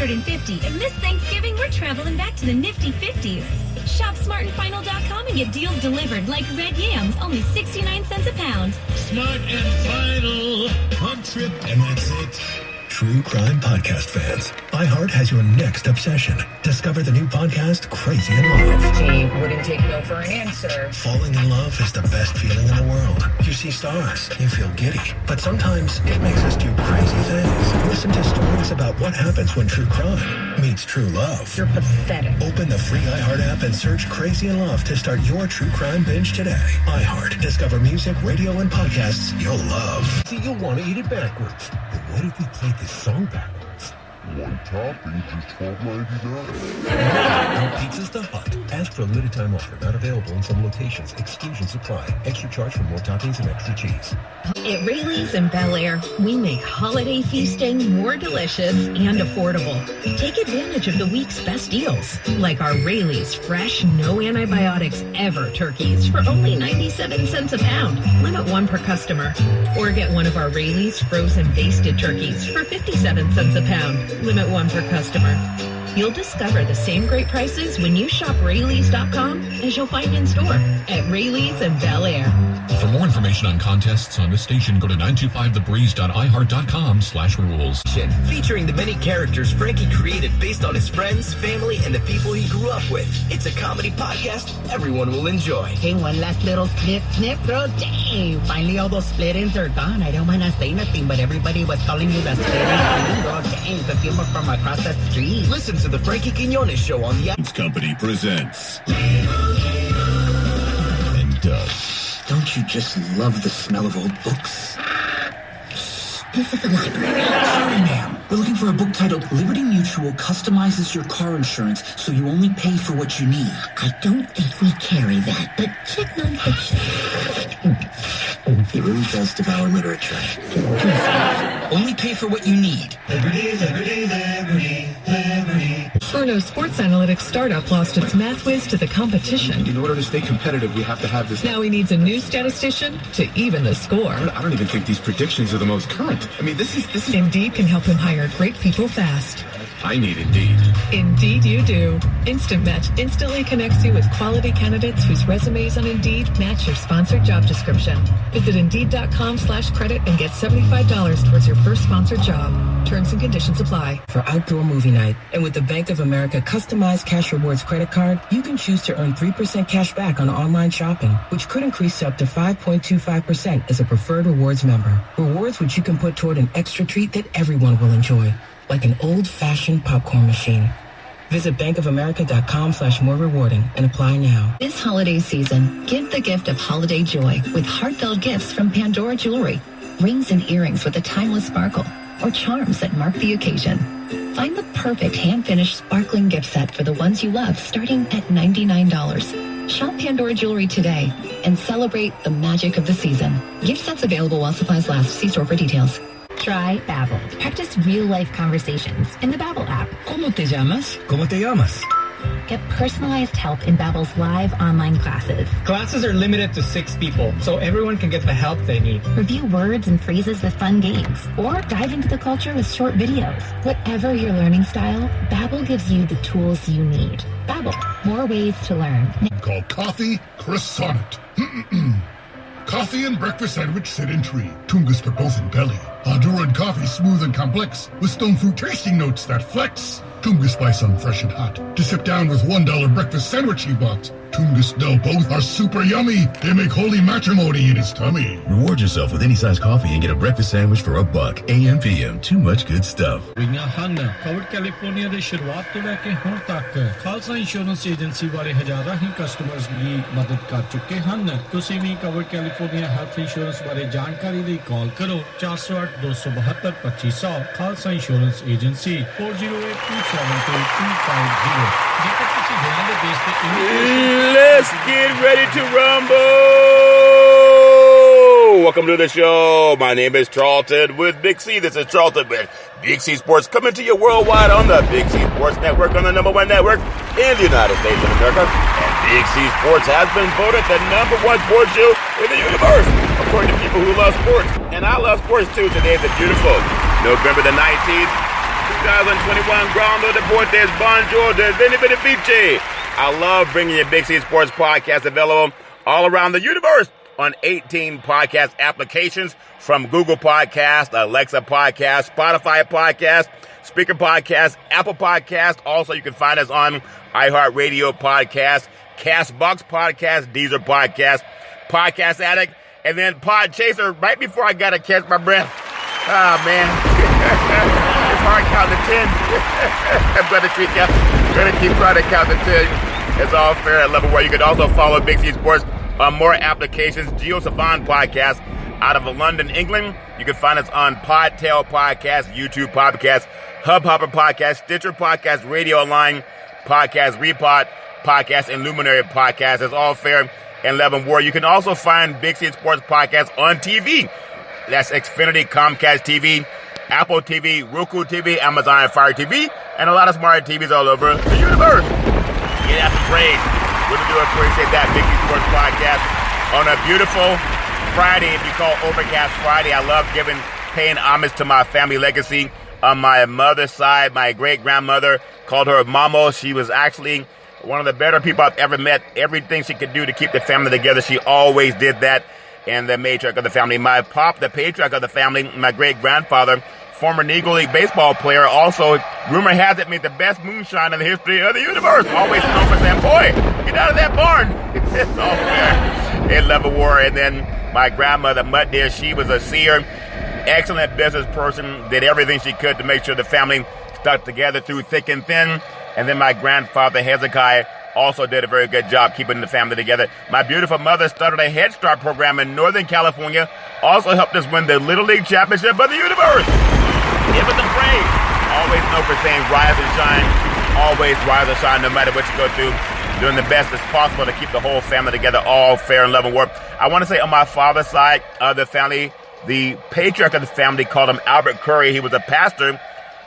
$150, and this Thanksgiving we're traveling back to the nifty 50s. Shop smartandfinal.com and get deals delivered like red yams, only 69 cents a pound. Smart and Final, one trip, and that's it. True crime podcast fans, iHeart has your next obsession. Discover the new podcast, Crazy in Love. She wouldn't take no for an answer. Falling in love is the best feeling in the world. You see stars, you feel giddy, but sometimes it makes us do crazy things. Listen to stories about what happens when true crime meets true love. You're pathetic. Open the free iHeart app and search Crazy in Love to start your true crime binge today. iHeart. Discover music, radio, and podcasts you'll love. See, you'll want to eat it backwards. But what if we played this song backwards? One topping, just $12.99. Pizza's the Hut. Ask for a limited time offer. Not available in some locations. Exclusions apply. Extra charge for more toppings and extra cheese. At Rayleigh's in Bel Air, we make holiday feasting more delicious and affordable. Take advantage of the week's best deals, like our Rayleigh's fresh, no antibiotics ever turkeys for only 97 cents a pound. Limit one per customer. Or get one of our Rayleigh's frozen basted turkeys for 57 cents a pound. Limit one per customer. You'll discover the same great prices when you shop Rayleigh's.com as you'll find in store at Rayleigh's in Bel Air. For more information on contests on this station, go to 925thebreeze.iheart.com/rules. Featuring the many characters Frankie created based on his friends, family, and the people he grew up with. It's a comedy podcast everyone will enjoy. Hey, one last little snip, bro. Dang, finally all those split-ins are gone. I don't want to say nothing, but everybody was calling you the split-in, bro. Dang, the people from across the street. Listen to the Frankie Quinones Show on the Company presents. And Doug. Don't you just love the smell of old books? This is the library. Sorry, ma'am. We're looking for a book titled Liberty Mutual Customizes Your Car Insurance so you only pay for what you need. I don't think we carry that, but check nonfiction. He really does devour literature. Only pay for what you need. Liberty, liberty, liberty, liberty. Furno's sports analytics startup lost its math whiz to the competition. In order to stay competitive, we have to have this. Now he needs a new statistician to even the score. I don't even think these predictions are the most current. I mean, this is. Indeed can help him hire great people fast. I need Indeed. Indeed you do. Instant Match instantly connects you with quality candidates whose resumes on Indeed match your sponsored job description. Visit Indeed.com/credit and get $75 towards your first sponsored job. Terms and conditions apply. For outdoor movie night, and with the Bank of America customized cash rewards credit card, you can choose to earn 3% cash back on online shopping, which could increase to up to 5.25% as a preferred rewards member. Rewards which you can put toward an extra treat that everyone will enjoy, like an old-fashioned popcorn machine. Visit bankofamerica.com/more rewarding and apply now. This holiday season, give the gift of holiday joy with heartfelt gifts from Pandora Jewelry. Rings and earrings with a timeless sparkle, or charms that mark the occasion. Find the perfect hand-finished sparkling gift set for the ones you love, starting at $99. Shop Pandora Jewelry today and celebrate the magic of the season. Gift sets available while supplies last. See store for details. Try Babbel. Practice real-life conversations in the Babbel app. ¿Cómo te llamas? ¿Cómo te llamas? Get personalized help in Babbel's live online classes. Classes are limited to 6 people, so everyone can get the help they need. Review words and phrases with fun games, or dive into the culture with short videos. Whatever your learning style, Babbel gives you the tools you need. Babbel, more ways to learn. Called coffee croissant. Coffee and breakfast sandwich sit in tree. Tungus for both in belly. Honduran coffee smooth and complex with stone fruit tasting notes that flex. Tungus spice on fresh and hot to sip down with $1 breakfast sandwich he bought. Tungus know both are super yummy. They make holy matrimony in his tummy. Reward yourself with any size coffee and get a breakfast sandwich for $1. AM PM. Too much good stuff. Covered California ਦੇ ਸ਼ੁਰੂਆਤ ਤੋਂ ਲੈ ਕੇ ਹੁਣ ਤੱਕ Khalsa insurance agency ਵਾਲੇ ਹਜ਼ਾਰਾਂ ਹੀ customers ਦੀ ਮਦਦ ਕਰ ਚੁੱਕੇ ਹਨ। ਤੁਸੀਂ ਵੀ ਕਵਰਡ ਕੈਲੀਫੋਰਨੀਆ ਹੈਲਥ ਇੰਸ਼ੋਰੈਂਸ ਬਾਰੇ ਜਾਣਕਾਰੀ ਲਈ ਕਾਲ ਕਰੋ 408-272-2500 ਖਾਲਸਾ ਇੰਸ਼ੋਰੈਂਸ ਏਜੰਸੀ 4082722250। ਜੇਕਰ ਤੁਸੀਂ ਬਿਨਾਂ ਦੇ ਦੇਸ਼ ਦੇ Let's get ready to rumble! Welcome to the show. My name is Charlton with Big C. This is Charlton with Big C Sports, coming to you worldwide on the Big C Sports Network, on the #1 network in the United States of America. And Big C Sports has been voted the #1 sports show in the universe, according to people who love sports. And I love sports too. Today is a beautiful November the 19th, 2021. Grando Deportes, Bonjour, Vici. I love bringing you Big C Sports Podcast, available all around the universe on 18 podcast applications, from Google Podcast, Alexa Podcast, Spotify Podcast, Speaker Podcast, Apple Podcast. Also, you can find us on iHeart-Radio-Podcast, Castbox Podcast, Deezer Podcast, Podcast Addict, and then Pod Chaser. Right before I got to catch my breath. Oh, man. It's hard counting to 10. I'm going to keep trying to count to 10. It's all fair at level where you can also follow Big C Sports on more applications. Geo Savan Podcast out of London, England. You can find us on Podtail Podcast, YouTube Podcast, Hubhopper Podcast, Stitcher Podcast, Radio Online Podcast, Repod Podcast, and Luminary Podcast. It's all fair and level war. You can also find Big C Sports Podcast on TV. That's Xfinity, Comcast TV, Apple TV, Roku TV, Amazon Fire TV, and a lot of smart TVs all over the universe. Yeah, that's a praise. Really do appreciate that. Big C Sports Podcast on a beautiful Friday, if you call Overcast Friday. I love paying homage to my family legacy. On my mother's side, my great-grandmother called her Mamo. She was actually one of the better people I've ever met. Everything she could do to keep the family together, she always did that. And the matriarch of the family. My pop, the patriarch of the family, my great-grandfather, former Negro League baseball player, also, rumor has it, made the best moonshine in the history of the universe. Always known for saying, boy, get out of that barn. It's all fair. In level war. And then my grandmother, Mud Deer, she was a seer, excellent business person, did everything she could to make sure the family stuck together through thick and thin. And then my grandfather, Hezekiah, also did a very good job keeping the family together. My beautiful mother started a Head Start program in Northern California, also helped us win the Little League Championship of the universe. Give us a praise. Always known for saying rise and shine. Always rise and shine no matter what you go through. Doing the best as possible to keep the whole family together, all fair and level work. I want to say on my father's side of the family, the patriarch of the family called him Albert Curry. He was a pastor,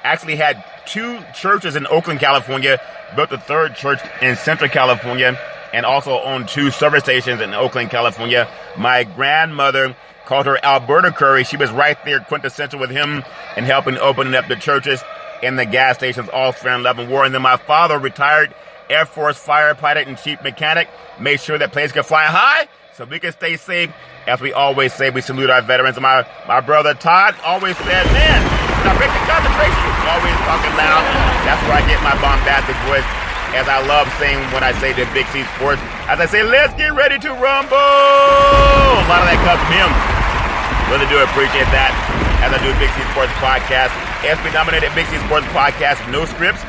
actually had 2 churches in Oakland, California, built a 3rd church in Central California, and also owned 2 service stations in Oakland, California. My grandmother called her Alberta Curry. She was right there quintessential with him in helping opening up the churches and the gas stations, all fair and level war. And then my father, retired Air Force fighter pilot and chief mechanic, made sure that planes could fly high so we can stay safe. As we always say, we salute our veterans. And my brother Todd always said, man, when I break the concentration, always talking loud. That's where I get my bombastic voice, as I love saying when I say to Big C Sports, as I say, let's get ready to rumble. A lot of that comes from him. Really do appreciate that. As I do Big C Sports Podcast, ESPY-nominated Big C Sports Podcast, no scripts,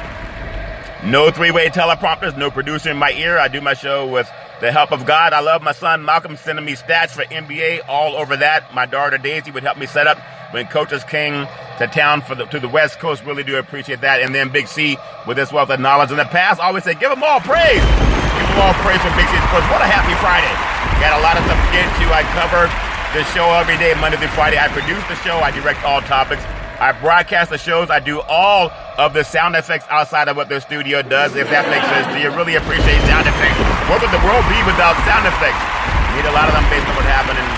no 3-way teleprompters, no producer in my ear. I do my show with the help of God. I love my son Malcolm sending me stats for NBA all over that. My daughter Daisy would help me set up when coaches came to town to the West Coast. Really do appreciate that. And then Big C with his wealth of knowledge in the past. I always say, give them all praise. Give them all praise for Big C Sports. What a happy Friday. Got a lot of stuff to get into. I cover the show every day, Monday through Friday. I produce the show. I direct all topics. I broadcast the shows. I do all of the sound effects outside of what the studio does, if that makes sense to you. Really appreciate sound effects. What would the world be without sound effects? Need a lot of them based on what happened in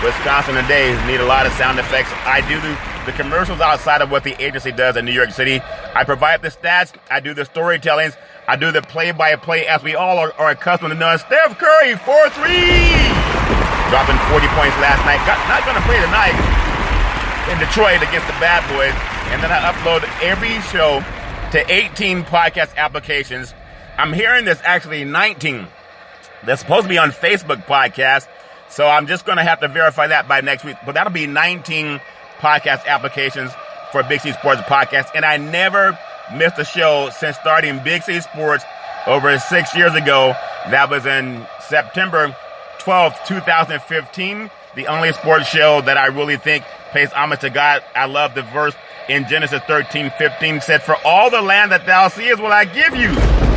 Wisconsin today. Need a lot of sound effects. I do the commercials outside of what the agency does in New York City. I provide the stats. I do the storytellings. I do the play-by-play, as we all are accustomed to knowing. Steph Curry, 4-3. Dropping 40 points last night. Not going to play tonight in Detroit against the Bad Boys. And then I upload every show to 18 podcast applications. I'm hearing there's actually 19 that's supposed to be on Facebook podcast. So I'm just going to have to verify that by next week. But that'll be 19 podcast applications for Big C Sports Podcast. And I never missed a show since starting Big C Sports over 6 years ago. That was in September 12th, 2015. The only sports show that I really think pays homage to God. I love the verse in Genesis 13:15 said, for all the land that thou seest will I give you,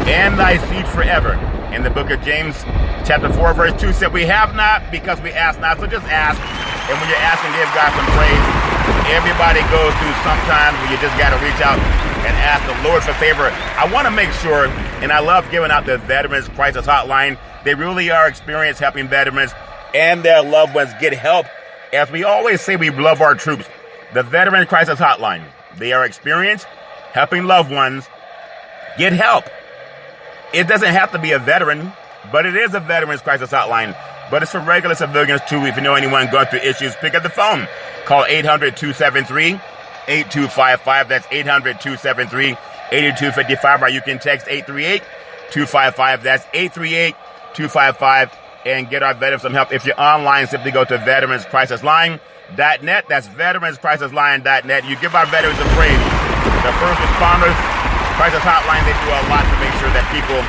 and thy seed forever. In the book of James, chapter 4, verse 2 said, we have not because we ask not. So just ask. And when you're asking, give God some praise. Everybody goes through sometimes where you just got to reach out and ask the Lord for favor. I want to make sure, and I love giving out the Veterans Crisis Hotline. They really are experienced helping veterans and their loved ones get help. As we always say, we love our troops. The Veterans Crisis Hotline. They are experienced. helping loved ones get help. It doesn't have to be a veteran, but it is a Veterans Crisis Hotline. But it's for regular civilians, too. If you know anyone going through issues, pick up the phone. Call 800-273-8255. That's 800-273-8255. Or you can text 838-255. That's 838-255. And get our veterans some help. If you're online, simply go to veteranscrisisline.net. That's veteranscrisisline.net. You give our veterans a praise. The first responders, Crisis Hotline, they do a lot to make sure that people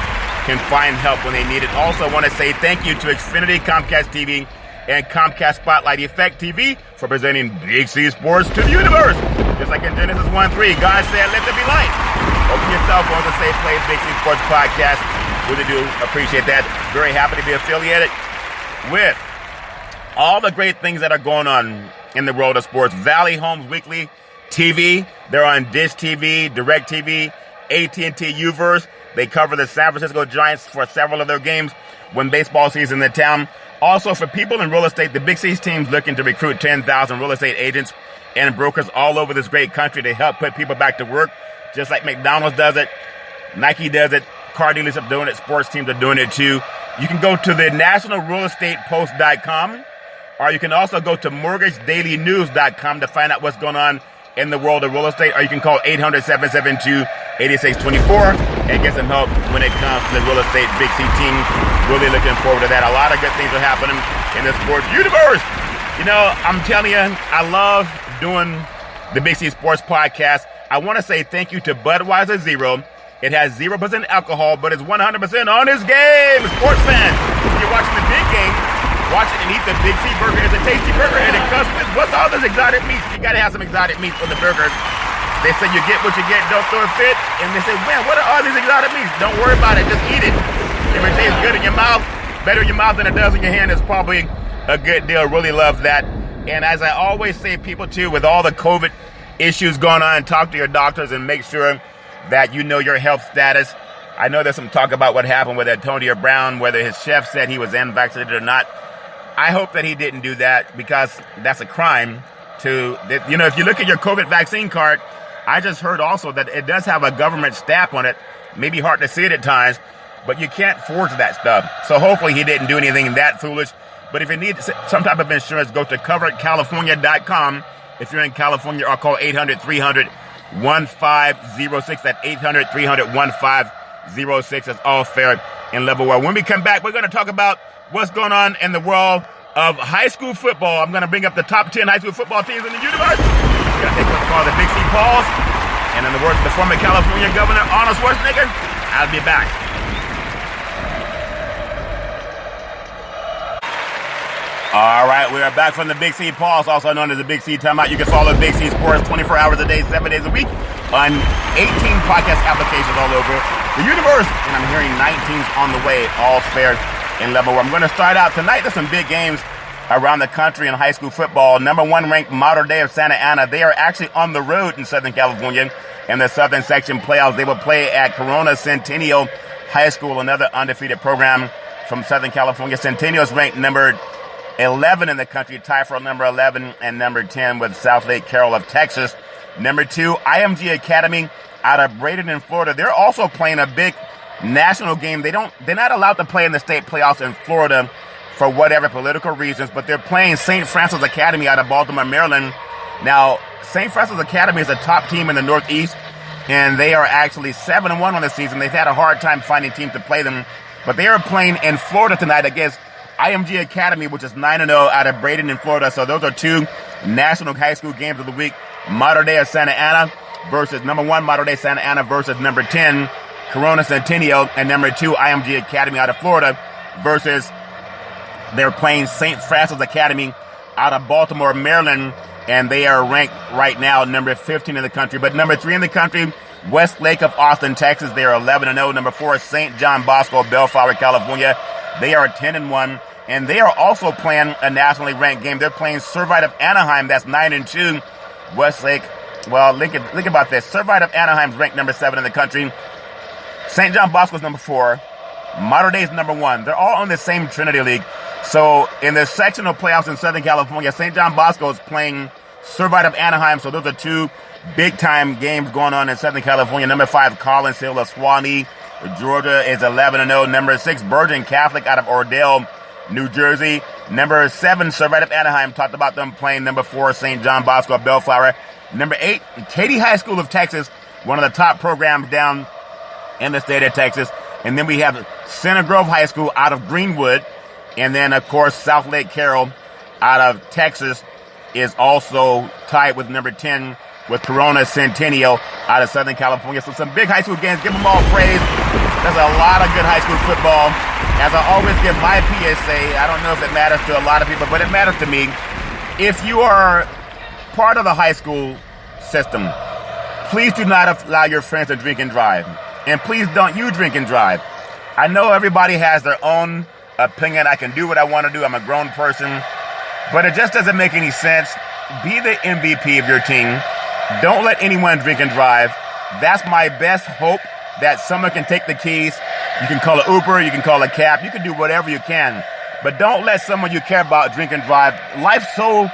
can find help when they need it. Also, want to say thank you to Xfinity, Comcast TV, and Comcast Spotlight Effect TV for presenting Big C Sports to the universe. Just like in Genesis 1:3, God said, let there be light. Open your cell phones and say, play Big C Sports Podcast. Really do appreciate that. Very happy to be affiliated with all the great things that are going on in the world of sports. Valley Homes Weekly TV. They're on Dish TV, Direct TV, AT&T Uverse. They cover the San Francisco Giants for several of their games when baseball season in the town. Also, for people in real estate, the Big C's team's looking to recruit 10,000 real estate agents and brokers all over this great country to help put people back to work, just like McDonald's does it, Nike does it, car dealers are doing it, sports teams are doing it too. You can go to the nationalrealestatepost.com, or you can also go to mortgagedailynews.com to find out what's going on in the world of real estate, or you can call 800-772-8624 and get some help when it comes to the real estate Big C team. Really looking forward to that. A lot of good things are happening in the sports universe. You know, I'm telling you, I love doing the Big C Sports Podcast. I want to say thank you to Budweiser Zero. It has 0% alcohol, but it's 100% on its game. Sports fans, if you're watching the big game, watch it and eat the Big C burger. It's a tasty burger, and it comes with what's all this exotic meat. You got to have some exotic meat for the burgers. They say you get what you get, don't throw a fit. And they say, man, what are all these exotic meats? Don't worry about it, just eat it. If it tastes good in your mouth, better in your mouth than it does in your hand, it's probably a good deal. Really love that. And as I always say, people too, with all the COVID issues going on, talk to your doctors and make sure that you know your health status. I know there's some talk about what happened with Antonio Brown, whether his chef said he was unvaccinated or not. I hope that he didn't do that, because that's a crime to, you know, if you look at your COVID vaccine card, I just heard also that it does have a government stamp on it. Maybe hard to see it at times, but you can't forge that stuff. So hopefully he didn't do anything that foolish. But if you need some type of insurance, go to coveredcalifornia.com if you're in California, or call 800-300-1506. That's 800-300-1506. That's all fair and level. Well, when we come back, we're going to talk about what's going on in the world of high school football. I'm going to bring up the top 10 high school football teams in the universe. We're going to take what's called the Big C pause. And in the words of the former California Governor Arnold Schwarzenegger, I'll be back. All right, we are back from the Big C pause, also known as the Big C timeout. You can follow Big C Sports 24 hours a day, 7 days a week on 18 podcast applications all over the universe. And I'm hearing 19's on the way, all fair and level. I'm going to start out tonight. There's some big games around the country in high school football. Number 1 ranked Mater Dei of Santa Ana. They are actually on the road in Southern California in the Southern Section playoffs. They will play at Corona Centennial High School, another undefeated program from Southern California. Centennial's ranked number 11 in the country, tied for number 11 and number 10 with South Lake Carroll of Texas. Number 2, IMG Academy out of Bradenton, Florida. They're also playing a big national game. They're not allowed to play in the state playoffs in Florida for whatever political reasons, but they're playing St. Francis Academy out of Baltimore, Maryland. Now, St. Francis Academy is a top team in the Northeast, and they are actually 7-1 on the season. They've had a hard time finding teams to play them, but they are playing in Florida tonight against IMG Academy, which is 9-0 out of Bradenton, Florida. So those are 2 national high school games of the week. Mater Dei of Santa Ana versus number 1 Mater Dei Santa Ana versus number 10 Corona Centennial, and number 2 IMG Academy out of Florida versus they're playing St. Francis Academy out of Baltimore, Maryland, and they are ranked right now number 15 in the country. But number 3 in the country, Westlake of Austin, Texas. They are 11-0. Number 4 St. John Bosco, Bellflower, California. They are 10-1. And they are also playing a nationally ranked game. They're playing Servite of Anaheim. That's 9-2. Westlake, well, think about this. Servite of Anaheim's ranked number 7 in the country. St. John Bosco's number 4. Mater Dei's number 1. They're all on the same Trinity League. So in the sectional playoffs in Southern California, St. John Bosco is playing Servite of Anaheim. So those are 2 big-time games going on in Southern California. Number 5, Collins Hill of Swanee, Georgia is 11-0. Number 6, Bergen Catholic out of Ordell, New Jersey. Number 7, Servette of Anaheim. Talked about them playing. Number 4, St. John Bosco of Bellflower. Number 8, Katy High School of Texas, one of the top programs down in the state of Texas. And then we have Center Grove High School out of Greenwood. And then, of course, South Lake Carroll out of Texas is also tied with number 10 with Corona Centennial out of Southern California. So some big high school games. Give them all praise. There's a lot of good high school football. As I always give my PSA, I don't know if it matters to a lot of people, but it matters to me. If you are part of the high school system, please do not allow your friends to drink and drive. And please don't you drink and drive. I know everybody has their own opinion. I can do what I want to do. I'm a grown person. But it just doesn't make any sense. Be the MVP of your team. Don't let anyone drink and drive. That's my best hope, that someone can take the keys. You can call an Uber, you can call a cab, you can do whatever you can. But don't let someone you care about drink and drive. Life's so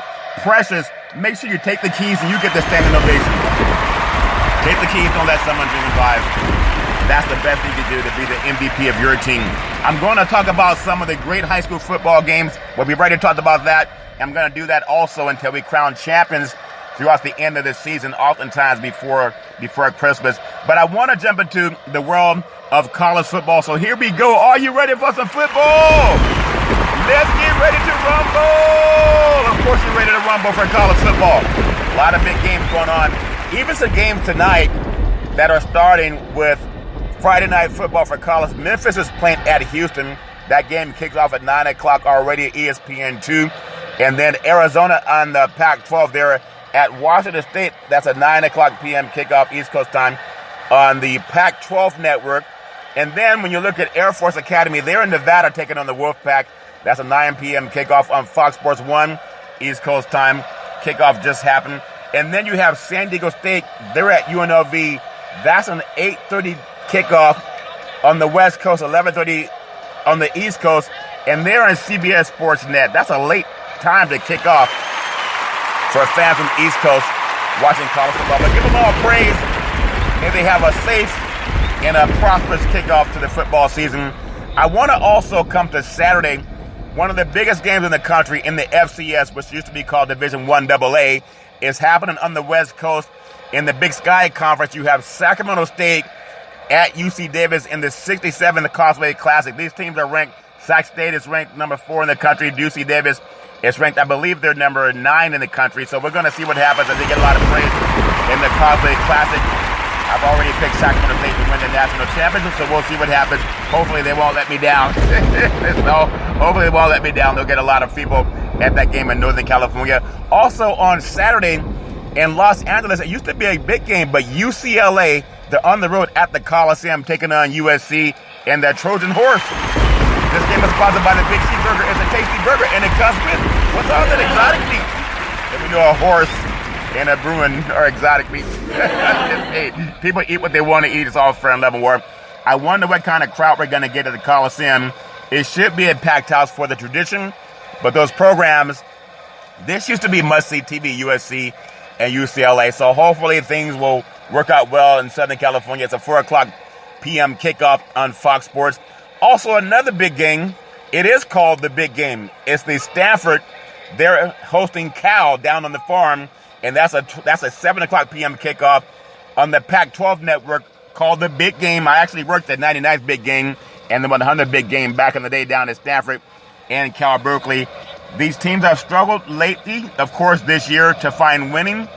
precious. Make sure you take the keys and you get the standing ovation. Take the keys, don't let someone drink and drive. That's the best thing you can do to be the MVP of your team. I'm going to talk about some of the great high school football games. We've already talked about that. I'm going to do that also until we crown champions throughout the end of the season, oftentimes before Christmas. But I want to jump into the world of college football. So here we go. Are you ready for some football? Let's get ready to rumble. Of course you're ready to rumble for college football. A lot of big games going on. Even some games tonight that are starting with Friday night football for college. Memphis is playing at Houston. That game kicks off at 9 o'clock already at ESPN2. And then Arizona on the Pac-12 there at Washington State. That's a 9 o'clock p.m. kickoff East Coast time on the Pac-12 network. And then when you look at Air Force Academy, they're in Nevada taking on the Wolfpack. That's a 9 p.m. kickoff on Fox Sports 1 East Coast time. Kickoff just happened. And then you have San Diego State. They're at UNLV. That's an 8:30 kickoff on the West Coast, 11:30 on the East Coast. And they're on CBS Sports Net. That's a late time to kick off for fans from the East Coast watching college football. But give them all praise. May they have a safe and a prosperous kickoff to the football season. I want to also come to Saturday, one of the biggest games in the country in the FCS, which used to be called Division I AA, is happening on the West Coast. In the Big Sky Conference, you have Sacramento State at UC Davis in the 67th Causeway Classic. These teams are ranked. Sac State is ranked number 4 in the country. UC Davis is ranked, I believe they're number 9 in the country. So we're going to see what happens as they get a lot of praise in the Causeway Classic. I've already picked Sacramento State to win the national championship, so we'll see what happens. Hopefully they won't let me down. Hopefully they won't let me down. They'll get a lot of people at that game in Northern California. Also on Saturday in Los Angeles, it used to be a big game, but UCLA, they're on the road at the Coliseum taking on USC and the Trojan Horse. This game is sponsored by the Big C Burger. It's a tasty burger, and it comes with, what's all that exotic meat? If we know a horse and a Bruin are exotic meats. Hey, people eat what they want to eat. It's all fair and level war. I wonder what kind of crowd we're going to get at the Coliseum. It should be a packed house for the tradition, but those programs, this used to be must-see TV, USC and UCLA, so hopefully things will work out well in Southern California. It's a 4 o'clock p.m. kickoff on Fox Sports. Also, another big game. It is called the big game. It's the Stanford. They're hosting Cal down on the farm, and that's a 7 o'clock p.m. kickoff on the Pac-12 network called the big game. I actually worked at 99th big game and the 100 big game back in the day down at Stanford and Cal Berkeley. These teams have struggled lately, of course, this year to find winning,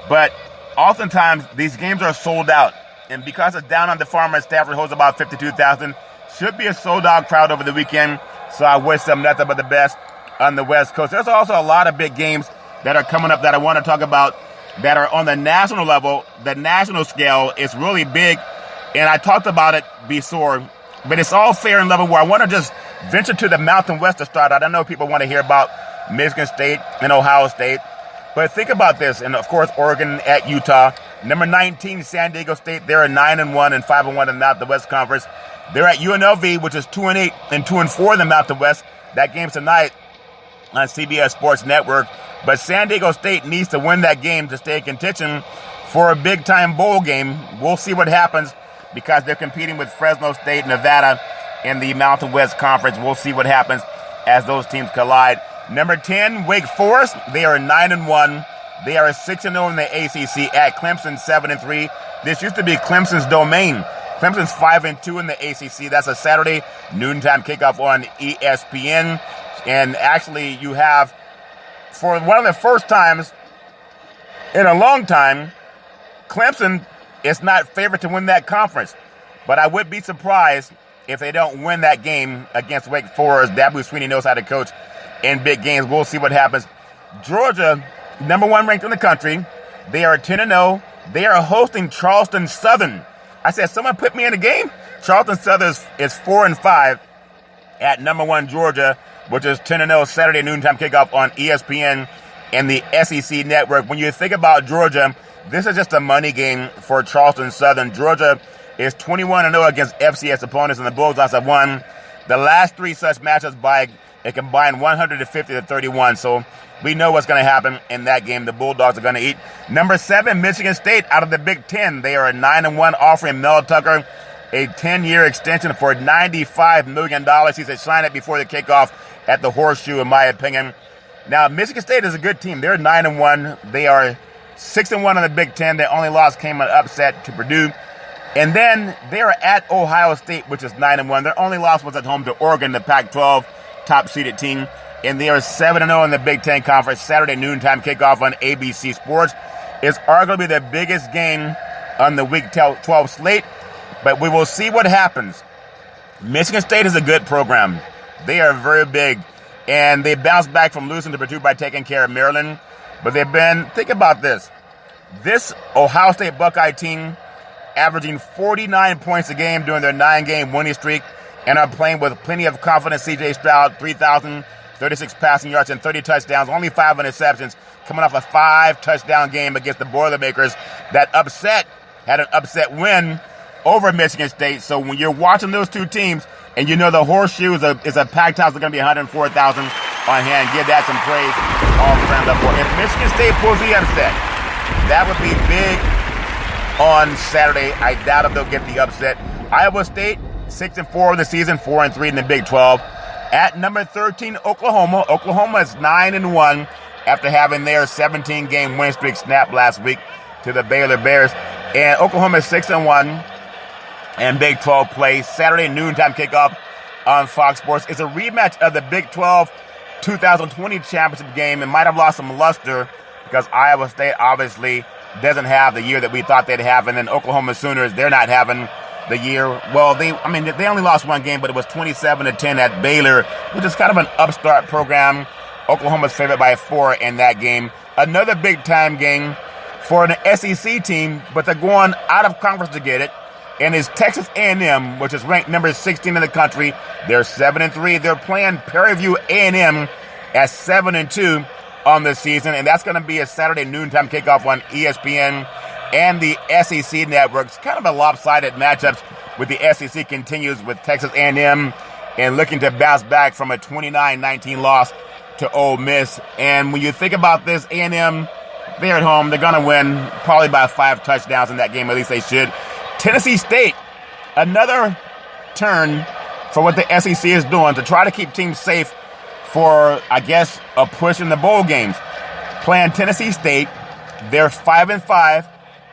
but oftentimes these games are sold out. And because it's down on the farm at Stanford, holds about 52,000, should be a sold-out crowd over the weekend. So I wish them nothing but the best on the West Coast. There's also a lot of big games that are coming up that I want to talk about that are on the national level. The national scale is really big, and I talked about it before, but it's all fair and level where I want to just venture to the Mountain West to start out. I know people want to hear about Michigan State and Ohio State, but think about this, and of course Oregon at Utah. Number 19, San Diego State, they're at 9-1 and 5-1 in the Mountain West Conference. They're at UNLV, which is 2-8 and 2-4 in the Mountain West. That game's tonight on CBS Sports Network. But San Diego State needs to win that game to stay in contention for a big-time bowl game. We'll see what happens because they're competing with Fresno State, Nevada in the Mountain West Conference. We'll see what happens as those teams collide. Number 10, Wake Forest. They are 9-1. They are 6-0 in the ACC at Clemson, 7-3. This used to be Clemson's domain. Clemson's 5-2 in the ACC. That's a Saturday noontime kickoff on ESPN. And actually, you have, for one of the first times in a long time, Clemson is not favored to win that conference. But I would be surprised if they don't win that game against Wake Forest. Dabo Swinney knows how to coach in big games. We'll see what happens. Georgia, number 1 ranked in the country. They are 10-0. They are hosting Charleston Southern. I said, someone put me in the game? Charleston Southern is 4-5 at number 1 Georgia, which is 10-0 Saturday noontime kickoff on ESPN and the SEC network. When you think about Georgia, this is just a money game for Charleston Southern. Georgia is 21-0 against FCS opponents, and the Bulldogs have won the last 3 such matchups by a combined 150-31. So we know what's going to happen in that game. The Bulldogs are going to eat. Number 7, Michigan State out of the Big Ten. They are 9-1, offering Mel Tucker a 10-year extension for $95 million. He said, sign it before the kickoff at the Horseshoe, in my opinion. Now, Michigan State is a good team. They're 9-1. They are 6-1 in the Big Ten. Their only loss came an upset to Purdue. And then they are at Ohio State, which is 9-1. Their only loss was at home to Oregon, the Pac-12 top-seeded team. And they are 7-0 in the Big Ten Conference. Saturday noontime kickoff on ABC Sports. It's arguably the biggest game on the Week 12 slate. But we will see what happens. Michigan State is a good program. They are very big. And they bounced back from losing to Purdue by taking care of Maryland. But they've been, think about this. This Ohio State Buckeye team averaging 49 points a game during their 9-game winning streak and are playing with plenty of confidence. C.J. Stroud, 3,036 passing yards and 30 touchdowns, only 5 interceptions, coming off a 5-touchdown game against the Boilermakers that had an upset win over Michigan State. So when you're watching those two teams and you know the Horseshoe is a packed house, it's going to be 104,000 on hand, give that some praise all friends up for. If Michigan State pulls the upset, that would be big on Saturday. I doubt if they'll get the upset. Iowa State, 6-4 in the season, 4-3 in the Big 12. At number 13, Oklahoma. Oklahoma is 9-1 after having their 17-game win streak snapped last week to the Baylor Bears. And Oklahoma is 6-1 in Big 12 play. Saturday noontime kickoff on Fox Sports. It's a rematch of the Big 12 2020 championship game. It might have lost some luster because Iowa State obviously doesn't have the year that we thought they'd have. And then Oklahoma Sooners, they're not having the year. Well, they only lost one game, but it was 27-10 at Baylor, which is kind of an upstart program. Oklahoma's favored by 4 in that game. Another big-time game for an SEC team, but they're going out of conference to get it. And it's Texas A&M, which is ranked number 16 in the country. They're 7-3. They're playing Prairie View A&M at 7-2 on the season, and that's going to be a Saturday noontime kickoff on ESPN and the SEC networks. Kind of a lopsided matchups with the SEC continues with Texas A&M and looking to bounce back from a 29-19 loss to Ole Miss. And when you think about this, A&M, they're at home. They're going to win probably by 5 touchdowns in that game. At least they should. Tennessee State, another turn for what the SEC is doing to try to keep teams safe for, I guess, a push in the bowl games. Playing Tennessee State, they're 5-5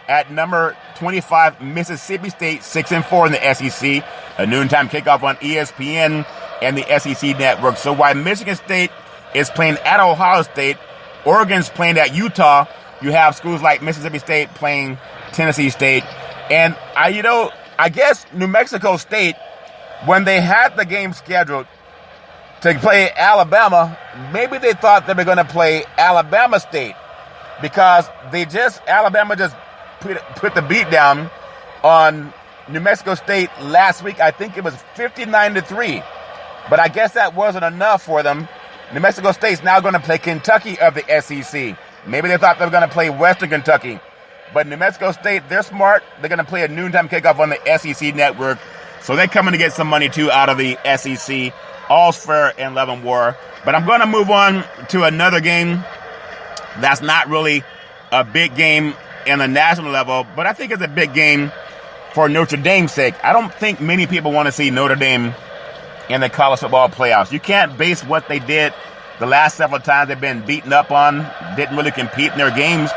at number 25 Mississippi State, 6-4 in the SEC. A noontime kickoff on ESPN and the SEC network. So while Michigan State is playing at Ohio State, Oregon's playing at Utah, you have schools like Mississippi State playing Tennessee State. And I guess New Mexico State, when they had the game scheduled to play Alabama, maybe they thought they were going to play Alabama State because Alabama just put the beat down on New Mexico State last week. I think it was 59-3, but I guess that wasn't enough for them. New Mexico State's now going to play Kentucky of the SEC. Maybe they thought they were going to play Western Kentucky, but New Mexico State, they're smart. They're going to play a noontime kickoff on the SEC network, so they're coming to get some money too out of the SEC. All's fair in love and war. But I'm going to move on to another game that's not really a big game in the national level, but I think it's a big game for Notre Dame's sake. I don't think many people want to see Notre Dame in the college football playoffs. You can't base what they did the last several times they've been beaten up on, didn't really compete in their games.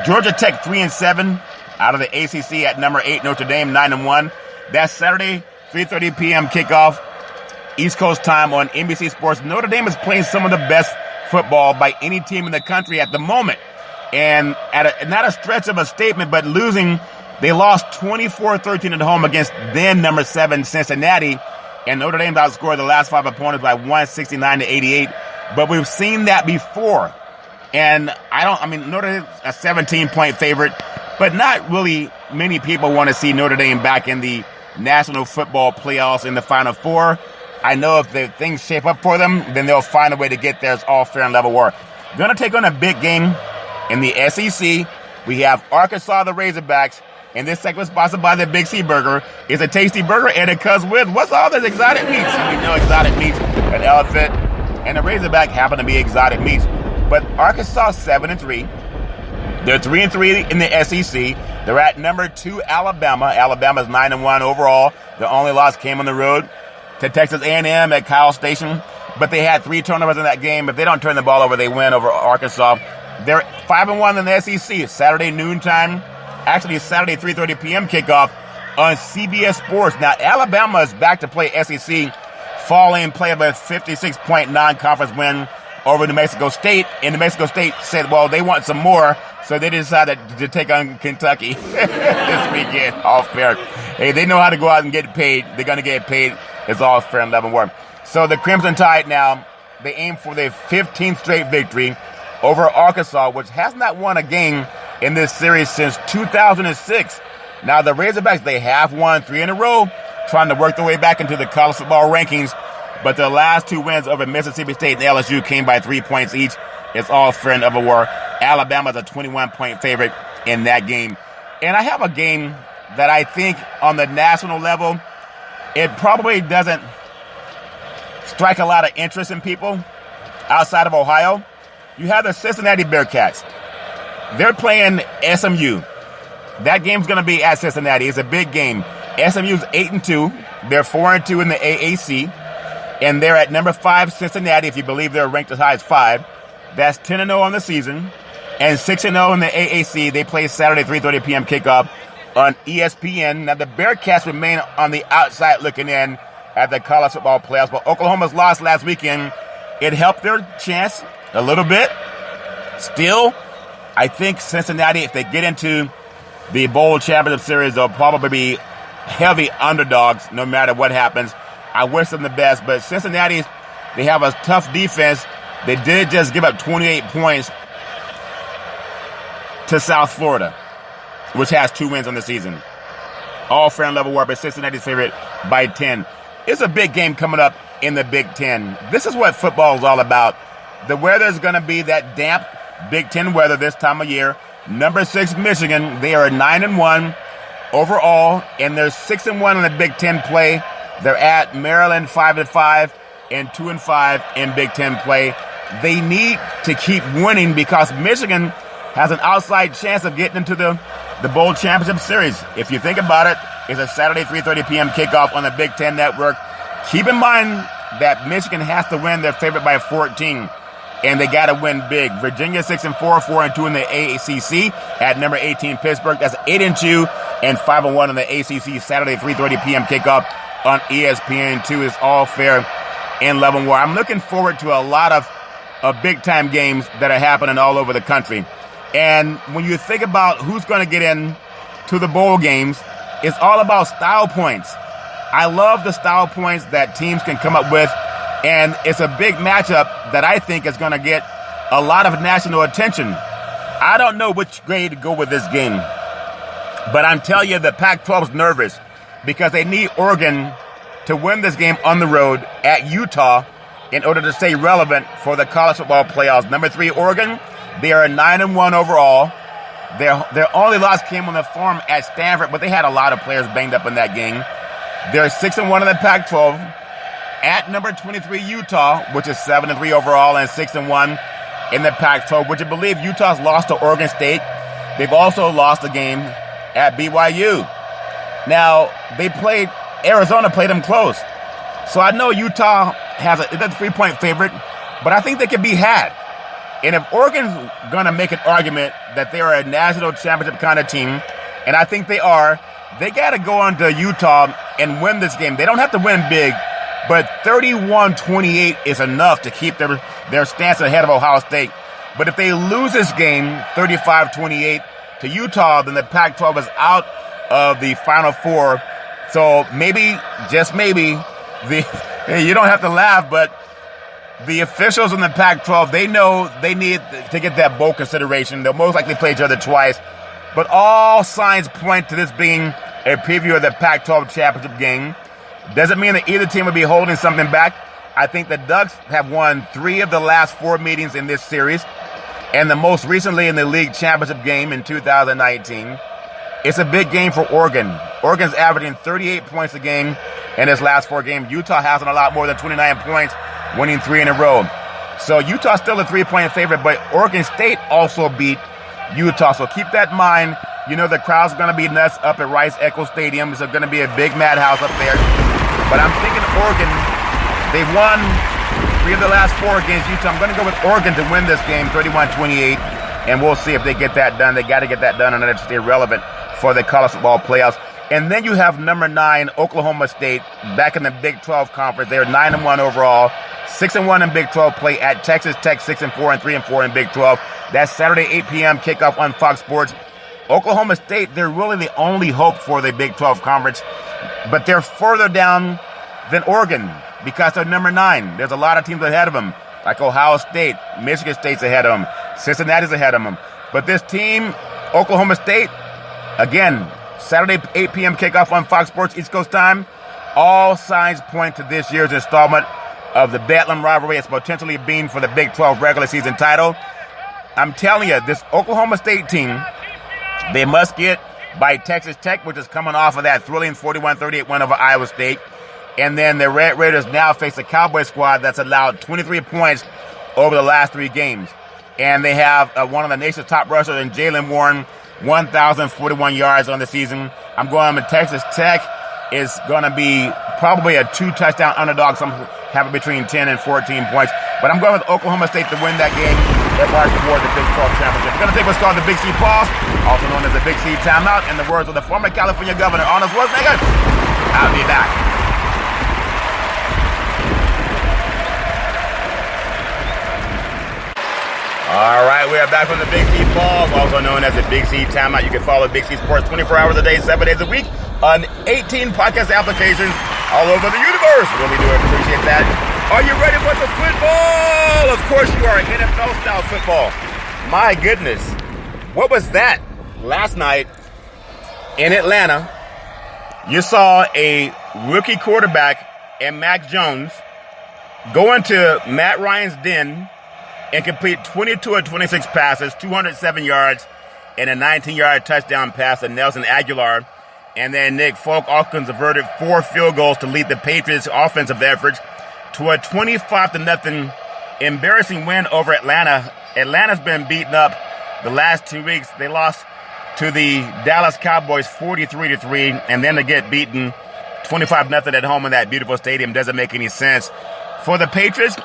Georgia Tech 3-7 out of the ACC at number 8, Notre Dame 9-1. That's Saturday, 3:30 p.m. kickoff, East Coast time on NBC Sports. Notre Dame is playing some of the best football by any team in the country at the moment. And not a stretch of a statement, but they lost 24-13 at home against then number 7 Cincinnati. And Notre Dame outscored the last 5 opponents by 169-88. But we've seen that before. And Notre Dame's a 17-point favorite, but not really many people want to see Notre Dame back in the National Football Playoffs in the Final Four. I know if the things shape up for them, then they'll find a way to get there. It's all fair and level war. Going to take on a big game in the SEC. We have Arkansas, the Razorbacks, and this segment sponsored by the Big C Burger. It's a tasty burger, and it comes with, what's all this exotic meats? We know exotic meats, an elephant, and a Razorback happen to be exotic meats. But Arkansas 7-3. They're 3-3 in the SEC. They're at number 2 Alabama. Alabama's 9-1 overall. The only loss came on the road to Texas A&M at Kyle Station. But they had 3 turnovers in that game. If they don't turn the ball over, they win over Arkansas. They're 5-1 in the SEC. Saturday noontime. Actually, Saturday 3:30 p.m. kickoff on CBS Sports. Now, Alabama is back to play SEC, falling play of a 56-point non-conference win over New Mexico State. And New Mexico State said, well, they want some more, so they decided to take on Kentucky this weekend. All fair. Hey, they know how to go out and get paid. They're going to get paid. It's all fair and level war. So the Crimson Tide now, they aim for their 15th straight victory over Arkansas, which has not won a game in this series since 2006. Now, the Razorbacks, they have won 3 in a row, trying to work their way back into the college football rankings. But the last 2 wins over Mississippi State and LSU came by 3 points each. It's all fair and level war. Alabama's a 21-point favorite in that game. And I have a game that I think on the national level, it probably doesn't strike a lot of interest in people outside of Ohio. You have the Cincinnati Bearcats. They're playing SMU. That game's going to be at Cincinnati. It's a big game. SMU's 8-2. They're 4-2 in the AAC. And they're at number 5 Cincinnati, if you believe they're ranked as high as 5. That's 10-0 on the season. And 6-0 in the AAC. They play Saturday, 3:30 p.m. kickoff on ESPN. Now, the Bearcats remain on the outside looking in at the college football playoffs. But Oklahoma's loss last weekend, it helped their chance a little bit. Still, I think Cincinnati, if they get into the Bowl Championship Series, they'll probably be heavy underdogs no matter what happens. I wish them the best, but Cincinnati, they have a tough defense. They did just give up 28 points to South Florida, which has 2 wins on the season. All fair and level war, but Cincinnati's favorite by 10. It's a big game coming up in the Big Ten. This is what football is all about. The weather is going to be that damp Big Ten weather this time of year. Number 6 Michigan, they are 9-1 overall, and they're 6-1 in the Big Ten play. They're at Maryland 5-5 and 2-5 in Big Ten play. They need to keep winning because Michigan has an outside chance of getting into the Bowl Championship Series. If you think about it, it's a Saturday 3:30 p.m. kickoff on the Big Ten Network. Keep in mind that Michigan has to win. They're favored by 14, and they got to win big. Virginia 6-4, 4-2 in the ACC at number 18 Pittsburgh. That's 8-2 and 5-1 in the ACC. Saturday 3:30 p.m. kickoff on ESPN2 is all fair and level war. I'm looking forward to a lot of big-time games that are happening all over the country. And when you think about who's going to get in to the bowl games, it's all about style points. I love the style points that teams can come up with, and it's a big matchup that I think is going to get a lot of national attention. I don't know which grade to go with this game, but I'm telling you the Pac-12 is nervous because they need Oregon to win this game on the road at Utah in order to stay relevant for the college football playoffs. Number 3, Oregon, they are 9-1 overall. Their only loss came on the farm at Stanford, but they had a lot of players banged up in that game. They're 6-1 in the Pac-12. At number 23, Utah, which is 7-3 overall and 6-1 in the Pac-12. Would you believe Utah's lost to Oregon State they've also lost a game at BYU. Now, Arizona played them close. So I know Utah has a 3-point favorite, but I think they can be had. And if Oregon's going to make an argument that they are a national championship kind of team, and I think they are, they got to go on to Utah and win this game. They don't have to win big, but 31-28 is enough to keep their stance ahead of Ohio State. But if they lose this game, 35-28 to Utah, then the Pac-12 is out of the Final Four. So maybe, just maybe, you don't have to laugh, but the officials in the Pac-12, they know they need to get that bowl consideration. They'll most likely play each other twice. But all signs point to this being a preview of the Pac-12 championship game. Doesn't mean that either team will be holding something back. I think the Ducks have won 3 of the last 4 meetings in this series, and the most recently in the league championship game in 2019. It's a big game for Oregon. Oregon's averaging 38 points a game in its last 4 games. Utah hasn't a lot more than 29 points, winning 3 in a row. So Utah's still a 3-point favorite, but Oregon State also beat Utah. So keep that in mind. You know the crowd's going to be nuts up at Rice-Eccles Stadium. It's going to be a big madhouse up there. But I'm thinking Oregon, they've won 3 of the last 4 against Utah. I'm going to go with Oregon to win this game, 31-28, and we'll see if they get that done. They got to get that done in order to stay relevant for the college football playoffs. And then you have number 9, Oklahoma State, back in the Big 12 conference. They're 9-1 overall, 6-1 in Big 12 play at Texas Tech, 6-4 and 3-4 in Big 12. That's Saturday, 8 p.m. kickoff on Fox Sports. Oklahoma State, they're really the only hope for the Big 12 conference, but they're further down than Oregon because they're number 9. There's a lot of teams ahead of them, like Ohio State, Michigan State's ahead of them, Cincinnati's ahead of them. But this team, Oklahoma State, again, Saturday, 8 p.m. kickoff on Fox Sports East Coast time. All signs point to this year's installment of the Bedlam rivalry as potentially being for the Big 12 regular season title. I'm telling you, this Oklahoma State team, they must get by Texas Tech, which is coming off of that thrilling 41-38 win over Iowa State. And then the Red Raiders now face the Cowboys squad that's allowed 23 points over the last 3 games. And they have one of the nation's top rushers in Jaylen Warren, 1,041 yards on the season. I'm going with Texas Tech. Is going to be probably a 2-touchdown underdog. Some have it between 10 and 14 points. But I'm going with Oklahoma State to win that game that march toward the Big 12 championship. We're going to take what's called the Big C pause, also known as the Big C timeout. In the words of the former California governor, Arnold Schwarzenegger, I'll be back. All right, we are back from the Big C pause, also known as the Big C timeout. You can follow Big C Sports 24 hours a day, 7 days a week on 18 podcast applications all over the universe. Really do appreciate that. Are you ready for the football? Of course you are. NFL-style football. My goodness. What was that? Last night in Atlanta, you saw a rookie quarterback and Mac Jones go into Matt Ryan's den and complete 22 of 26 passes, 207 yards, and a 19-yard touchdown pass to Nelson Aguilar. And then Nick Folk also converted 4 field goals to lead the Patriots' offensive efforts to a 25-0 embarrassing win over Atlanta. Atlanta's been beaten up the last 2 weeks. They lost to the Dallas Cowboys 43-3, and then to get beaten 25-0 at home in that beautiful stadium doesn't make any sense. For the Patriots,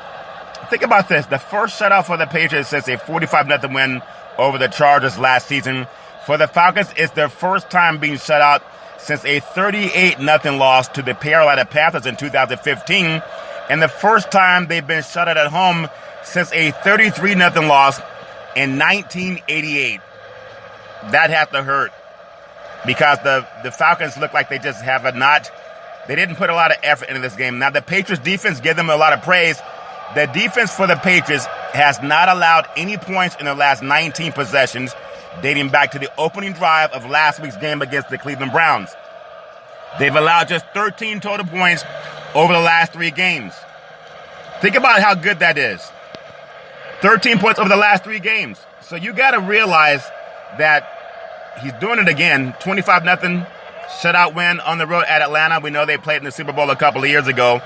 think about this. The first shutout for the Patriots since a 45-0 win over the Chargers last season. For the Falcons, it's their first time being shut out since a 38-0 loss to the Carolina Panthers in 2015, and the first time they've been shut out at home since a 33-0 loss in 1988. That has to hurt because the Falcons look like they just have they didn't put a lot of effort into this game. Now, the Patriots defense, give them a lot of praise. The defense for the Patriots has not allowed any points in the last 19 possessions, dating back to the opening drive of last week's game against the Cleveland Browns. They've allowed just 13 total points over the last 3 games. Think about how good that is. 13 points over the last 3 games. So you got to realize that he's doing it again. 25-0 shutout win on the road at Atlanta. We know they played in the Super Bowl a couple of years ago.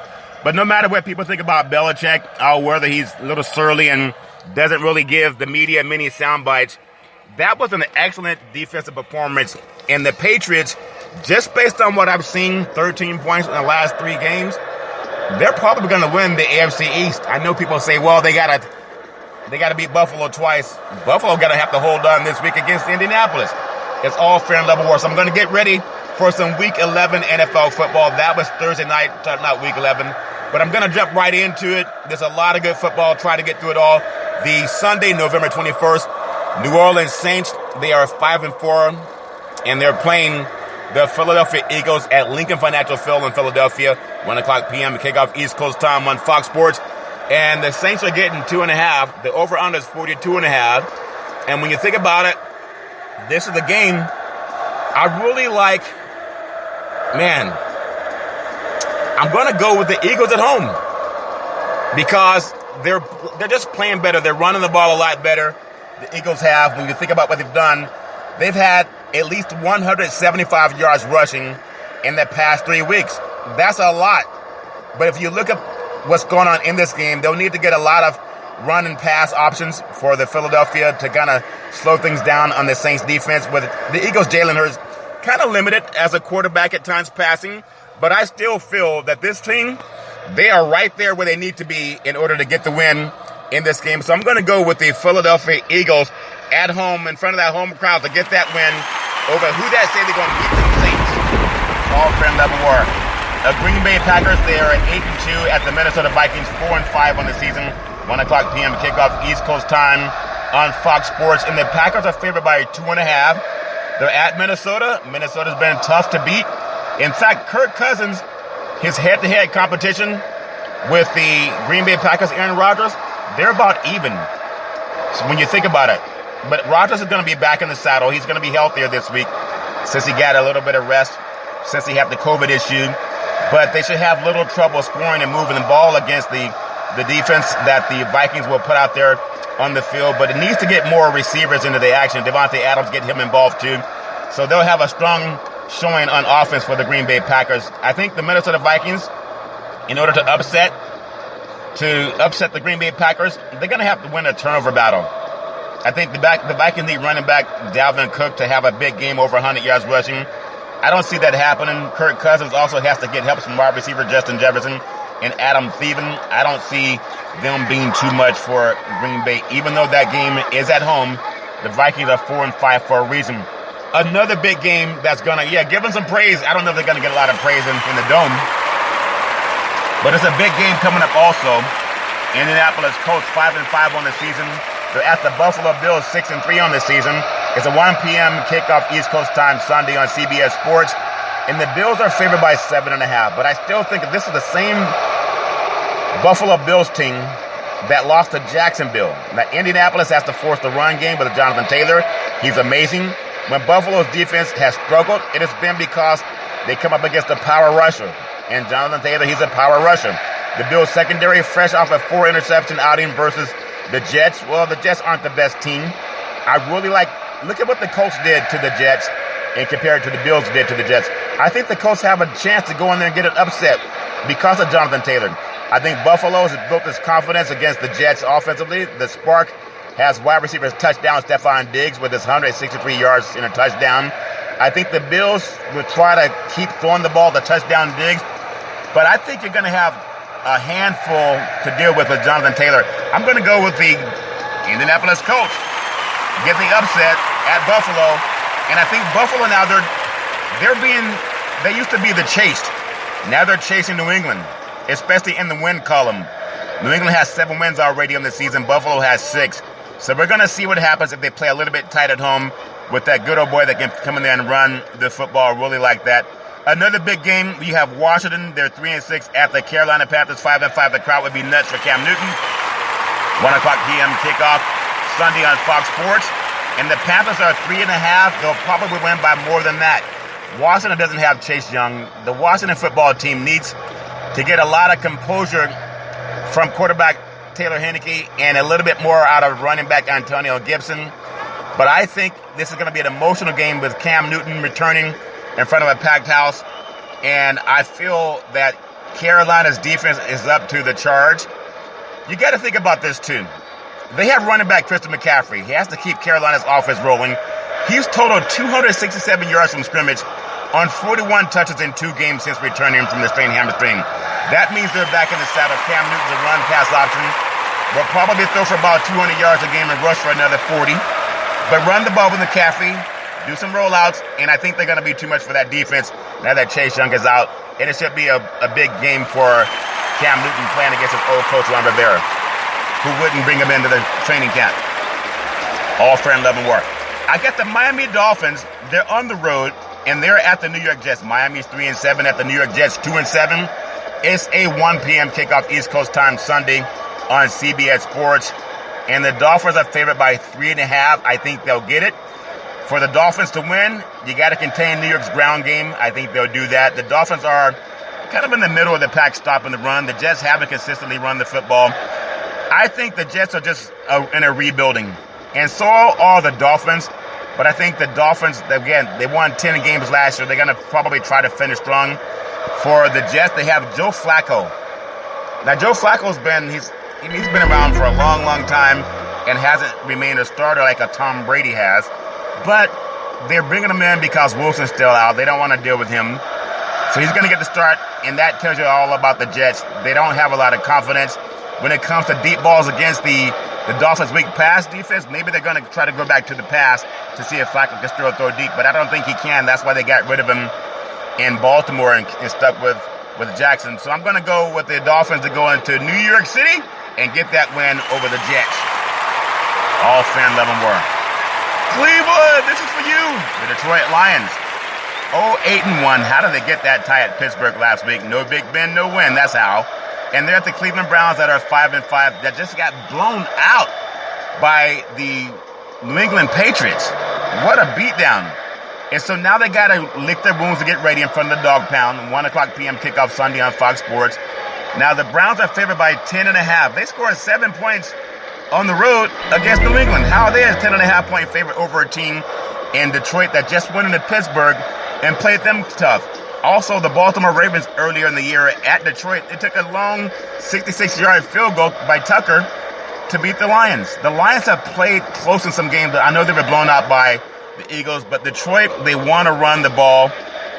But no matter what people think about Belichick, or whether he's a little surly and doesn't really give the media many sound bites, that was an excellent defensive performance. And the Patriots, just based on what I've seen, 13 points in the last 3 games, they're probably going to win the AFC East. I know people say, well, they got to beat Buffalo twice. Buffalo got to have to hold on this week against Indianapolis. It's all fair and level war. So I'm going to get ready for some Week 11 NFL football. That was Thursday night, not Week 11. But I'm going to jump right into it. There's a lot of good football. Try to get through it all. The Sunday, November 21st, New Orleans Saints, they are 5-4, and they're playing the Philadelphia Eagles at Lincoln Financial Field in Philadelphia, 1 o'clock p.m. kickoff East Coast time on Fox Sports. And the Saints are getting 2.5. The over-under is 42.5. And when you think about it, this is the game I really like. Man, I'm going to go with the Eagles at home because they're just playing better. They're running the ball a lot better. The Eagles have, when you think about what they've done, they've had at least 175 yards rushing in the past 3 weeks. That's a lot. But if you look at what's going on in this game, they'll need to get a lot of run and pass options for the Philadelphia to kind of slow things down on the Saints defense. With the Eagles, Jalen Hurts kind of limited as a quarterback at times passing, but I still feel that this team, they are right there where they need to be in order to get the win in this game. So I'm going to go with the Philadelphia Eagles at home in front of that home crowd to get that win over who that say they're going to beat the Saints. All friend level war. The Green Bay Packers, they are at 8-2 at the Minnesota Vikings, 4-5 on the season. 1 o'clock p.m. kickoff East Coast time on Fox Sports. And the Packers are favored by 2.5. They're at Minnesota. Minnesota's been tough to beat. In fact, Kirk Cousins, his head-to-head competition with the Green Bay Packers, Aaron Rodgers, they're about even. So when you think about it. But Rodgers is going to be back in the saddle. He's going to be healthier this week since he got a little bit of rest, since he had the COVID issue. But they should have little trouble scoring and moving the ball against the defense that the Vikings will put out there on the field. But it needs to get more receivers into the action. Devontae Adams, get him involved too. So they'll have a strong showing on offense for the Green Bay Packers. I think the Minnesota Vikings, in order to upset the Green Bay Packers, they're going to have to win a turnover battle. I think the Vikings need running back Dalvin Cook to have a big game over 100 yards rushing. I don't see that happening. Kirk Cousins also has to get help from wide receiver Justin Jefferson and Adam Thielen. I don't see them being too much for Green Bay. Even though that game is at home, the Vikings are 4-5 for a reason. Another big game that's going to, give them some praise. I don't know if they're going to get a lot of praise in the Dome. But it's a big game coming up also. Indianapolis Colts 5-5 on the season. They're at the Buffalo Bills 6-3 on the season. It's a 1 p.m. kickoff East Coast time Sunday on CBS Sports. And the Bills are favored by 7.5. But I still think that this is the same Buffalo Bills team that lost to Jacksonville. Now, Indianapolis has to force the run game with Jonathan Taylor. He's amazing. When Buffalo's defense has struggled, it has been because they come up against a power rusher. And Jonathan Taylor, he's a power rusher. The Bills secondary, fresh off a 4-interception outing versus the Jets. Well, the Jets aren't the best team. I really look at what the Colts did to the Jets and compare it to the Bills did to the Jets. I think the Colts have a chance to go in there and get an upset because of Jonathan Taylor. I think Buffalo has built his confidence against the Jets offensively. The spark has wide receivers touchdown Stephon Diggs with his 163 yards in a touchdown. I think the Bills will try to keep throwing the ball to touchdown Diggs. But I think you're going to have a handful to deal with Jonathan Taylor. I'm going to go with the Indianapolis Colts. Get the upset at Buffalo. And I think Buffalo now, they used to be the chased. Now they're chasing New England, especially in the win column. New England has 7 wins already on the season. Buffalo has 6. So we're going to see what happens if they play a little bit tight at home with that good old boy that can come in there and run the football really like that. Another big game, you have Washington. They're 3-6 at the Carolina Panthers, 5-5. The crowd would be nuts for Cam Newton. 1 o'clock p.m. kickoff Sunday on Fox Sports. And the Panthers are 3.5. They'll probably win by more than that. Washington doesn't have Chase Young. The Washington football team needs to get a lot of composure from quarterback Taylor Heineke and a little bit more out of running back Antonio Gibson. But I think this is going to be an emotional game with Cam Newton returning in front of a packed house. And I feel that Carolina's defense is up to the charge. You got to think about this too. They have running back Christian McCaffrey. He has to keep Carolina's offense rolling. He's totaled 267 yards from scrimmage on 41 touches in 2 games since returning from the strained hamstring. That means they're back in the saddle. Cam Newton's a run-pass option. Will probably throw for about 200 yards a game and rush for another 40. But run the ball with McCaffrey, do some rollouts, and I think they're going to be too much for that defense now that Chase Young is out. And it should be a big game for Cam Newton playing against his old coach, Ron Rivera, who wouldn't bring him into the training camp. All fair and love and war. I got the Miami Dolphins. They're on the road, and they're at the New York Jets. Miami's 3-7 at the New York Jets 2-7. It's a 1 p.m. kickoff East Coast time Sunday on CBS Sports. And the Dolphins are favored by 3.5. I think they'll get it. For the Dolphins to win, you got to contain New York's ground game. I think they'll do that. The Dolphins are kind of in the middle of the pack stopping the run. The Jets haven't consistently run the football. I think the Jets are just in a rebuilding. And so are the Dolphins. But I think the Dolphins, again, they won 10 games last year. They're going to probably try to finish strong. For the Jets, they have Joe Flacco. Now, Joe Flacco's he's been around for a long, long time and hasn't remained a starter like a Tom Brady has. But they're bringing him in because Wilson's still out. They don't want to deal with him. So he's going to get the start, and that tells you all about the Jets. They don't have a lot of confidence when it comes to deep balls against the Dolphins' weak pass defense. Maybe they're going to try to go back to the pass to see if Flacco can still throw deep, but I don't think he can. That's why they got rid of him in Baltimore and stuck with Jackson. So I'm going to go with the Dolphins to go into New York City and get that win over the Jets. All fan love and war. Cleveland, this is for you. The Detroit Lions. 0-8-1. How did they get that tie at Pittsburgh last week? No Big Ben, no win. That's how. And they're at the Cleveland Browns that are 5-5 that just got blown out by the New England Patriots. What a beatdown. And so now they got to lick their wounds to get ready in front of the dog pound. 1 o'clock p.m. kickoff Sunday on Fox Sports. Now the Browns are favored by 10.5. They scored 7 points on the road against New England. How are they a 10.5-point favorite over a team in Detroit that just went into Pittsburgh and played them tough? Also, the Baltimore Ravens earlier in the year at Detroit, they took a long 66-yard field goal by Tucker to beat the Lions. The Lions have played close in some games. I know they were blown out by the Eagles, but Detroit, they want to run the ball.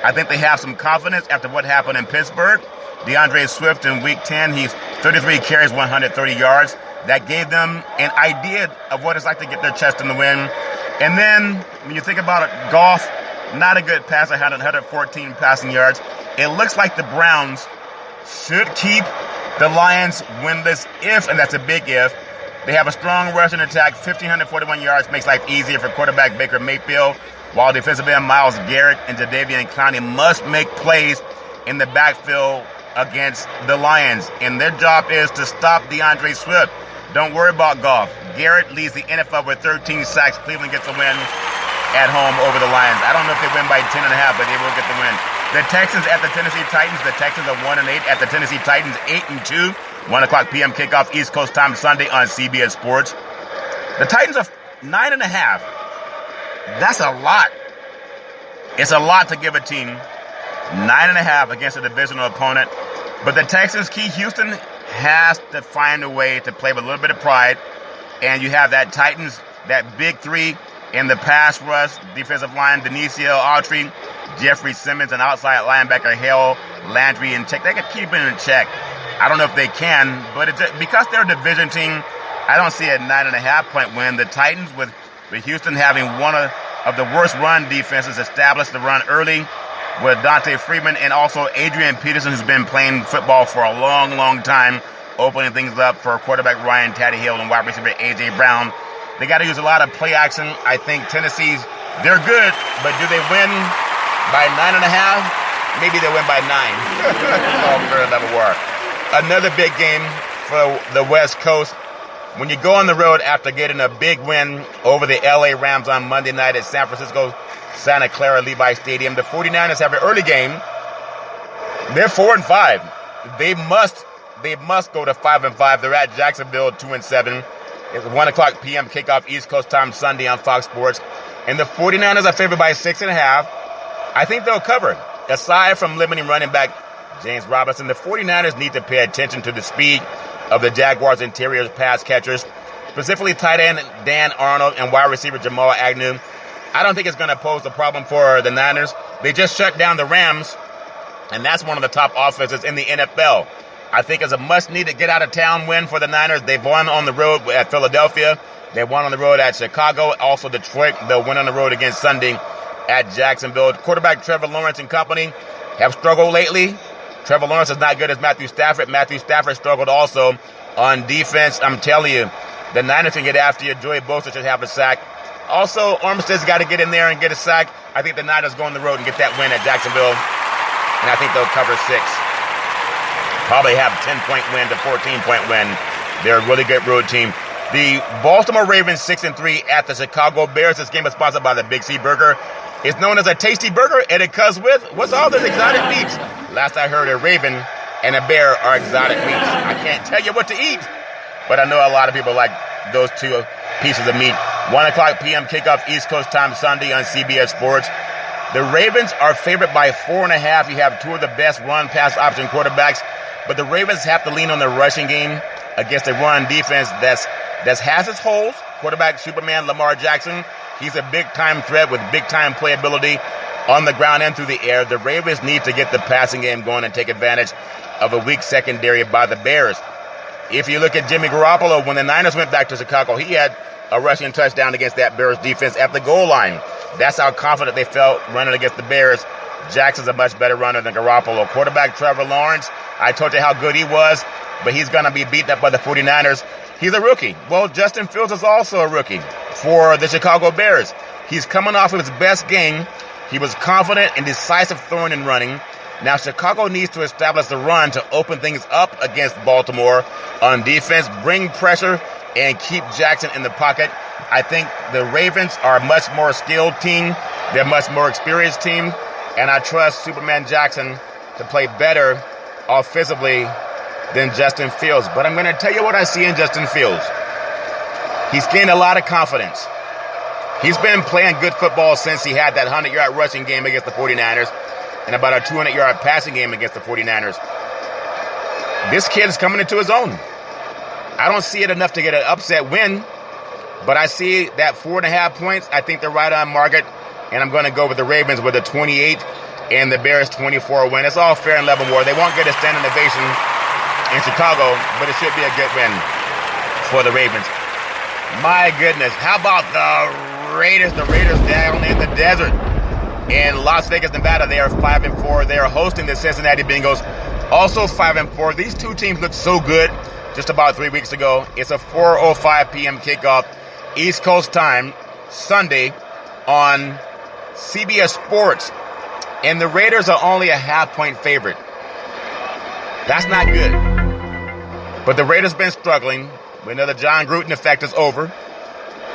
I think they have some confidence after what happened in Pittsburgh. DeAndre Swift in Week 10, he's 33 carries, 130 yards. That gave them an idea of what it's like to get their chest in the win. And then, when you think about it, Goff, not a good passer, 114 passing yards. It looks like the Browns should keep the Lions winless if, and that's a big if, they have a strong rushing attack. 1,541 yards makes life easier for quarterback Baker Mayfield, while defensive end Myles Garrett and Jadeveon Clowney must make plays in the backfield against the Lions. And their job is to stop DeAndre Swift. Don't worry about Goff. Garrett leads the NFL with 13 sacks. Cleveland gets the win at home over the Lions. I don't know if they win by 10.5, but they will get the win. The Texans at the Tennessee Titans. The Texans are 1-8 at the Tennessee Titans, 8-2. 1 o'clock p.m. kickoff East Coast time Sunday on CBS Sports. The Titans are 9.5. That's a lot. It's a lot to give a team 9.5 against a divisional opponent. But the Texans, Key Houston, has to find a way to play with a little bit of pride. And you have that Titans, that big three in the pass rush, defensive line, Denicio Autry, Jeffrey Simmons, and outside linebacker Hale Landry in check. They can keep it in check. I don't know if they can, but because they're a division team, I don't see a 9.5-point win. The Titans, with Houston having one of the worst run defenses, established the run early with Dante Freeman and also Adrian Peterson, who's been playing football for a long, long time, opening things up for quarterback Ryan Tannehill and wide receiver A.J. Brown. They got to use a lot of play action. I think Tennessee's, they're good, but do they win by 9.5? Maybe they win by 9. All fair level war. Another big game for the West Coast. When you go on the road after getting a big win over the L.A. Rams on Monday night at San Francisco Santa Clara Levi Stadium, the 49ers have an early game. They're 4-5. They must go to 5-5. They're at Jacksonville 2-7. It's 1 o'clock p.m. kickoff East Coast time Sunday on Fox Sports. And the 49ers are favored by 6.5. I think they'll cover. Aside from limiting running back James Robinson, the 49ers need to pay attention to the speed of the Jaguars' interior pass catchers. specifically tight end Dan Arnold and wide receiver Jamal Agnew. I don't think it's going to pose a problem for the Niners. They just shut down the Rams, and that's one of the top offenses in the NFL. I think it's a must-needed get-out-of-town win for the Niners. They've won on the road at Philadelphia. They won on the road at Chicago. Also Detroit. They'll win on the road against Sunday at Jacksonville. Quarterback Trevor Lawrence and company have struggled lately. Trevor Lawrence is not good as Matthew Stafford. Matthew Stafford struggled also on defense. I'm telling you, the Niners can get after you. Joey Bosa should have a sack. Also, Armstead's got to get in there and get a sack. I think the Niners go on the road and get that win at Jacksonville, and I think they'll cover 6. Probably have a 10-point win to 14-point win. They're a really good road team. The Baltimore Ravens 6-3 at the Chicago Bears. This game is sponsored by the Big C Burger. It's known as a tasty burger, and it comes with, what's all this exotic meats? Last I heard, a raven and a bear are exotic meats. I can't tell you what to eat, but I know a lot of people like those two pieces of meat. 1 o'clock p.m. kickoff East Coast time Sunday on CBS Sports. The Ravens are favored by 4.5. You have two of the best run-pass option quarterbacks, but the Ravens have to lean on their rushing game against a run defense that has its holes. Quarterback Superman Lamar Jackson, he's a big-time threat with big-time playability on the ground and through the air. The Ravens need to get the passing game going and take advantage of a weak secondary by the Bears. If you look at Jimmy Garoppolo, when the Niners went back to Chicago, he had a rushing touchdown against that Bears defense at the goal line. That's how confident they felt running against the Bears. Jackson's a much better runner than Garoppolo. Quarterback Trevor Lawrence, I told you how good he was, but he's going to be beaten up by the 49ers. He's a rookie. Well, Justin Fields is also a rookie for the Chicago Bears. He's coming off of his best game. He was confident and decisive throwing and running. Now, Chicago needs to establish the run to open things up against Baltimore on defense, bring pressure, and keep Jackson in the pocket. I think the Ravens are a much more skilled team. They're a much more experienced team. And I trust Superman Jackson to play better offensively than Justin Fields. But I'm going to tell you what I see in Justin Fields. He's gained a lot of confidence. He's been playing good football since he had that 100-yard rushing game against the 49ers and about a 200-yard passing game against the 49ers. This kid is coming into his own. I don't see it enough to get an upset win, but I see that 4.5 points. I think they're right on market, and I'm going to go with the Ravens with a 28 and the Bears 24 win. It's all fair and level war. They won't get a standing ovation in Chicago, but it should be a good win for the Ravens. My goodness, how about the Raiders? The Raiders down in the desert in Las Vegas, Nevada. They are 5-4. They are hosting the Cincinnati Bengals, also 5-4. These two teams look so good just about 3 weeks ago. It's a 4:05 p.m. kickoff, East Coast time, Sunday on CBS Sports. And the Raiders are only a half-point favorite. That's not good. But the Raiders have been struggling. We know the John Gruden effect is over.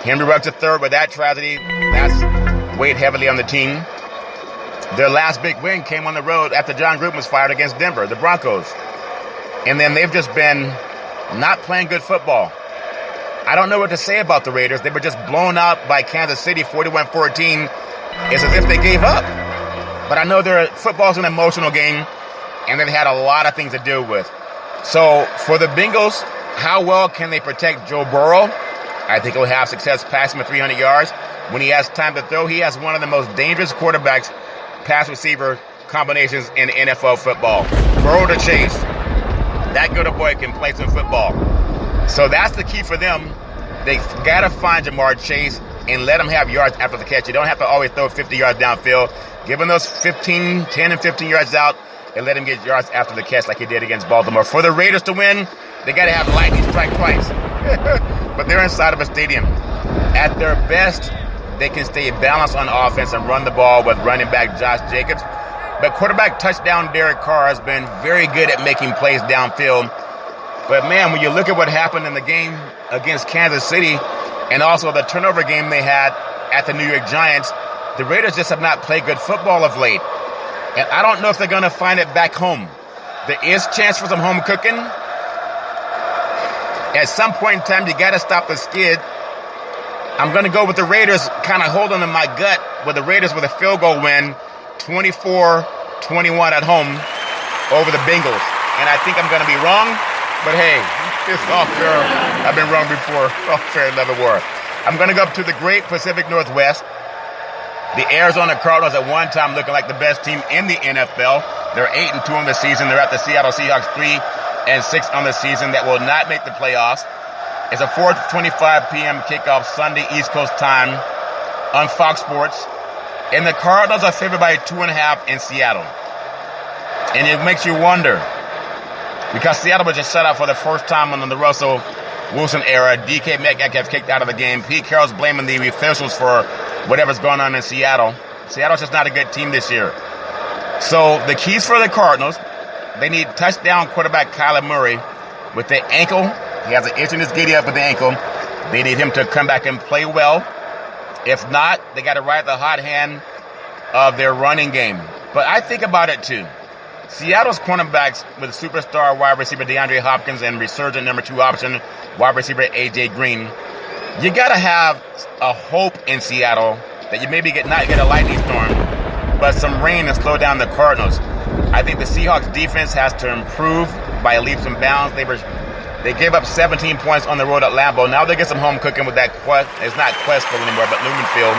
Henry Ruggs III with that tragedy, that's weighed heavily on the team. Their last big win came on the road after John Gruden was fired against Denver, the Broncos. And then they've just been not playing good football. I don't know what to say about the Raiders. They were just blown out by Kansas City, 41-14. It's as if they gave up. But I know football's an emotional game, and they've had a lot of things to deal with. So for the Bengals, how well can they protect Joe Burrow? I think he'll have success passing for 300 yards. When he has time to throw, he has one of the most dangerous quarterbacks, pass receiver combinations in NFL football. Burrow to Chase. That good a boy can play some football. So that's the key for them. They've got to find Jamar Chase and let him have yards after the catch. You don't have to always throw 50 yards downfield. Give him those 10 and 15 yards out and let him get yards after the catch like he did against Baltimore. For the Raiders to win, they got to have lightning strike twice. But they're inside of a stadium. At their best, they can stay balanced on offense and run the ball with running back Josh Jacobs. But quarterback touchdown Derek Carr has been very good at making plays downfield. But, man, when you look at what happened in the game against Kansas City and also the turnover game they had at the New York Giants, the Raiders just have not played good football of late. And I don't know if they're going to find it back home. There is chance for some home cooking. At some point in time, you got to stop the skid. I'm going to go with the Raiders, kind of holding in my gut with the Raiders with a field goal win, 24-21 at home over the Bengals. And I think I'm going to be wrong, but hey, It's all fair. I've been wrong before. All fair, never war. I'm going to go up to the great Pacific Northwest. The Arizona Cardinals at one time looking like the best team in the NFL. They're 8-2 on the season. They're at the Seattle Seahawks 3-6 on the season that will not make the playoffs. It's a 4:25 p.m. kickoff Sunday East Coast time on Fox Sports. And the Cardinals are favored by 2.5 in Seattle. And it makes you wonder, because Seattle was just shut out for the first time in the Russell Wilson era. DK Metcalf gets kicked out of the game. Pete Carroll's blaming the officials for whatever's going on in Seattle. Seattle's just not a good team this year. So the keys for the Cardinals, they need touchdown quarterback Kyler Murray with the ankle. He has an itch in his giddy up with the ankle. They need him to come back and play well. If not, they got to ride the hot hand of their running game. But I think about it too. Seattle's cornerbacks with superstar wide receiver DeAndre Hopkins and resurgent number 2 option wide receiver A.J. Green. You got to have a hope in Seattle that you maybe not get a lightning storm, but some rain and slow down the Cardinals. I think the Seahawks defense has to improve by leaps and bounds. They gave up 17 points on the road at Lambeau. Now they get some home cooking with that it's not Questfield anymore, but Lumen Field.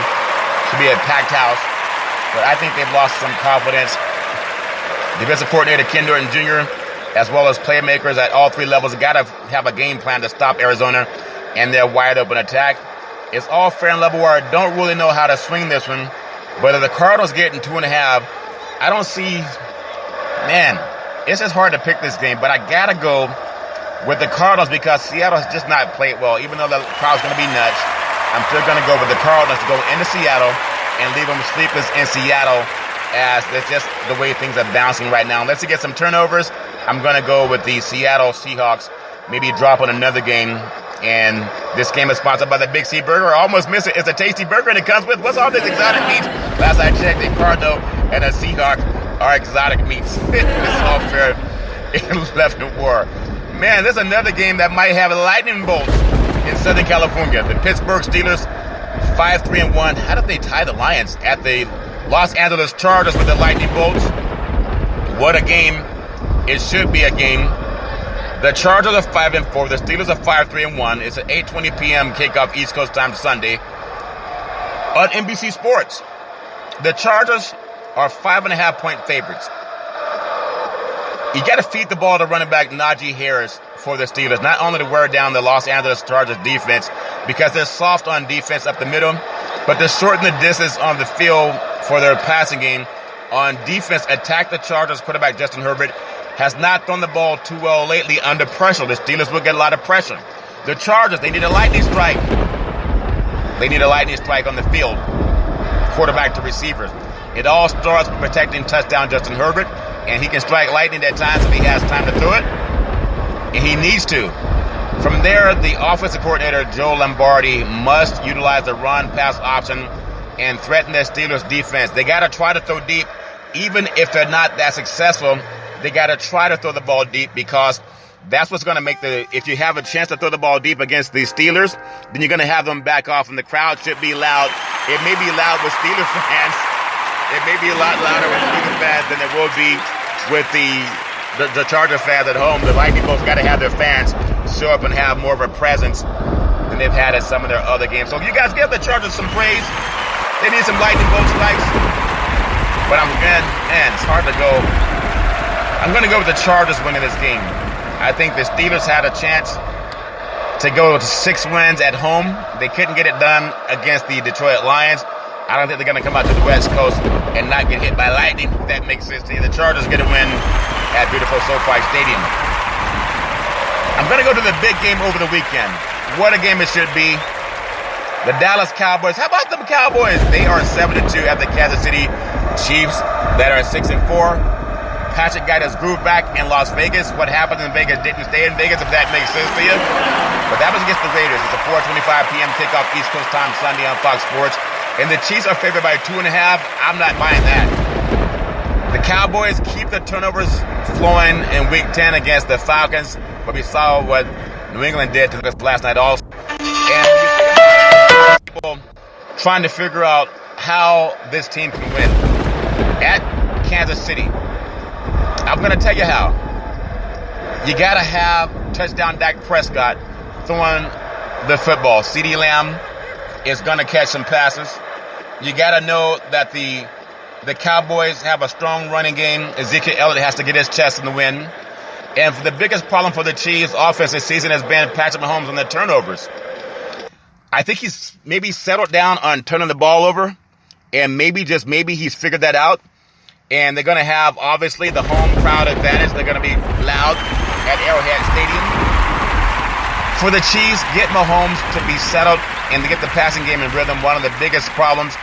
Should be a packed house. But I think they've lost some confidence. Defensive coordinator Ken Norton Jr., as well as playmakers at all 3 levels, got to have a game plan to stop Arizona and their wide open attack. It's all fair and level where I don't really know how to swing this one. But if the Cardinals getting 2.5, I don't see, it's just hard to pick this game. But I got to go with the Cardinals because Seattle has just not played well. Even though the crowd's going to be nuts, I'm still going to go with the Cardinals to go into Seattle and leave them sleepless in Seattle, as that's just the way things are bouncing right now. Unless you get some turnovers, I'm going to go with the Seattle Seahawks, maybe drop on another game. And this game is sponsored by the Big C Burger. I almost missed it. It's a tasty burger, and it comes with, what's all this exotic meat? Last I checked, a Cardinal and a Seahawk are exotic meats. It's all fair in left and war. Man, there's another game that might have lightning bolts in Southern California. The Pittsburgh Steelers, 5-3-1. How did they tie the Lions at the Los Angeles Chargers with the lightning bolts? What a game. It should be a game. The Chargers are 5-4. The Steelers are 5-3-1. It's an 8:20 p.m. kickoff East Coast time Sunday on NBC Sports. The Chargers are 5.5-point favorites. You got to feed the ball to running back Najee Harris for the Steelers, not only to wear down the Los Angeles Chargers defense because they're soft on defense up the middle, but to shorten the distance on the field for their passing game. On defense, attack the Chargers quarterback Justin Herbert has not thrown the ball too well lately under pressure. The Steelers will get a lot of pressure. The Chargers, they need a lightning strike. They need a lightning strike on the field, quarterback to receivers. It all starts with protecting touchdown Justin Herbert, and he can strike lightning at times if he has time to throw it, and he needs to. From there, the offensive coordinator, Joe Lombardi, must utilize the run-pass option and threaten the Steelers' defense. They got to try to throw deep, even if they're not that successful. They got to try to throw the ball deep because that's what's going to make if you have a chance to throw the ball deep against the Steelers, then you're going to have them back off, and the crowd should be loud. It may be loud with Steelers fans. It may be a lot louder with Steelers fans than it will be with the Charger fans at home. The Lightning Bolts got to have their fans show up and have more of a presence than they've had at some of their other games. So if you guys give the Chargers some praise, they need some Lightning Bolt strikes. But it's hard to go. I'm going to go with the Chargers winning this game. I think the Steelers had a chance to go to 6 wins at home. They couldn't get it done against the Detroit Lions. I don't think they're going to come out to the West Coast and not get hit by lightning, if that makes sense to you. The Chargers get a win at beautiful SoFi Stadium. I'm going to go to the big game over the weekend. What a game it should be. The Dallas Cowboys. How about them Cowboys? They are 7-2 at the Kansas City Chiefs that are 6-4. Patrick got his groove back in Las Vegas. What happened in Vegas didn't stay in Vegas, if that makes sense to you. But that was against the Raiders. It's a 4:25 p.m. kickoff East Coast time Sunday on Fox Sports. And the Chiefs are favored by 2.5. I'm not buying that. The Cowboys keep the turnovers flowing in Week 10 against the Falcons. But we saw what New England did to us last night also. And when you think about people trying to figure out how this team can win at Kansas City, I'm going to tell you how. You got to have touchdown Dak Prescott throwing the football. CeeDee Lamb is going to catch some passes. You got to know that the Cowboys have a strong running game. Ezekiel Elliott has to get his chest in the win. And the biggest problem for the Chiefs offense this season has been Patrick Mahomes on the turnovers. I think he's maybe settled down on turning the ball over, and maybe he's figured that out. And they're going to have, obviously, the home crowd advantage. They're going to be loud at Arrowhead Stadium. For the Chiefs, get Mahomes to be settled and to get the passing game in rhythm. One of the biggest problems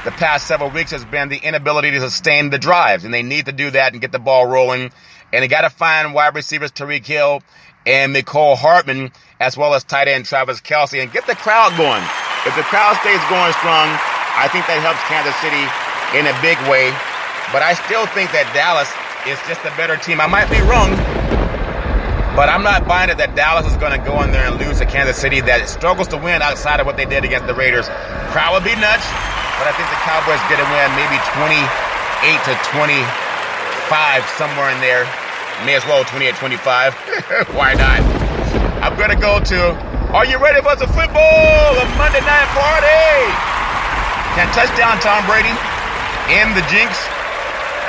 the past several weeks has been the inability to sustain the drives, and they need to do that and get the ball rolling. And they got to find wide receivers Tyreek Hill and Mecole Hardman, as well as tight end Travis Kelce, and get the crowd going. If the crowd stays going strong, I think that helps Kansas City in a big way. But I still think that Dallas is just a better team. I might be wrong, but I'm not buying it that Dallas is going to go in there and lose to Kansas City that struggles to win outside of what they did against the Raiders. Crowd would be nuts, but I think the Cowboys get a win, maybe 28-25, somewhere in there. May as well 28-25. Why not? I'm going to go to, are you ready for the football? A Monday night party. Can touchdown Tom Brady end the jinx?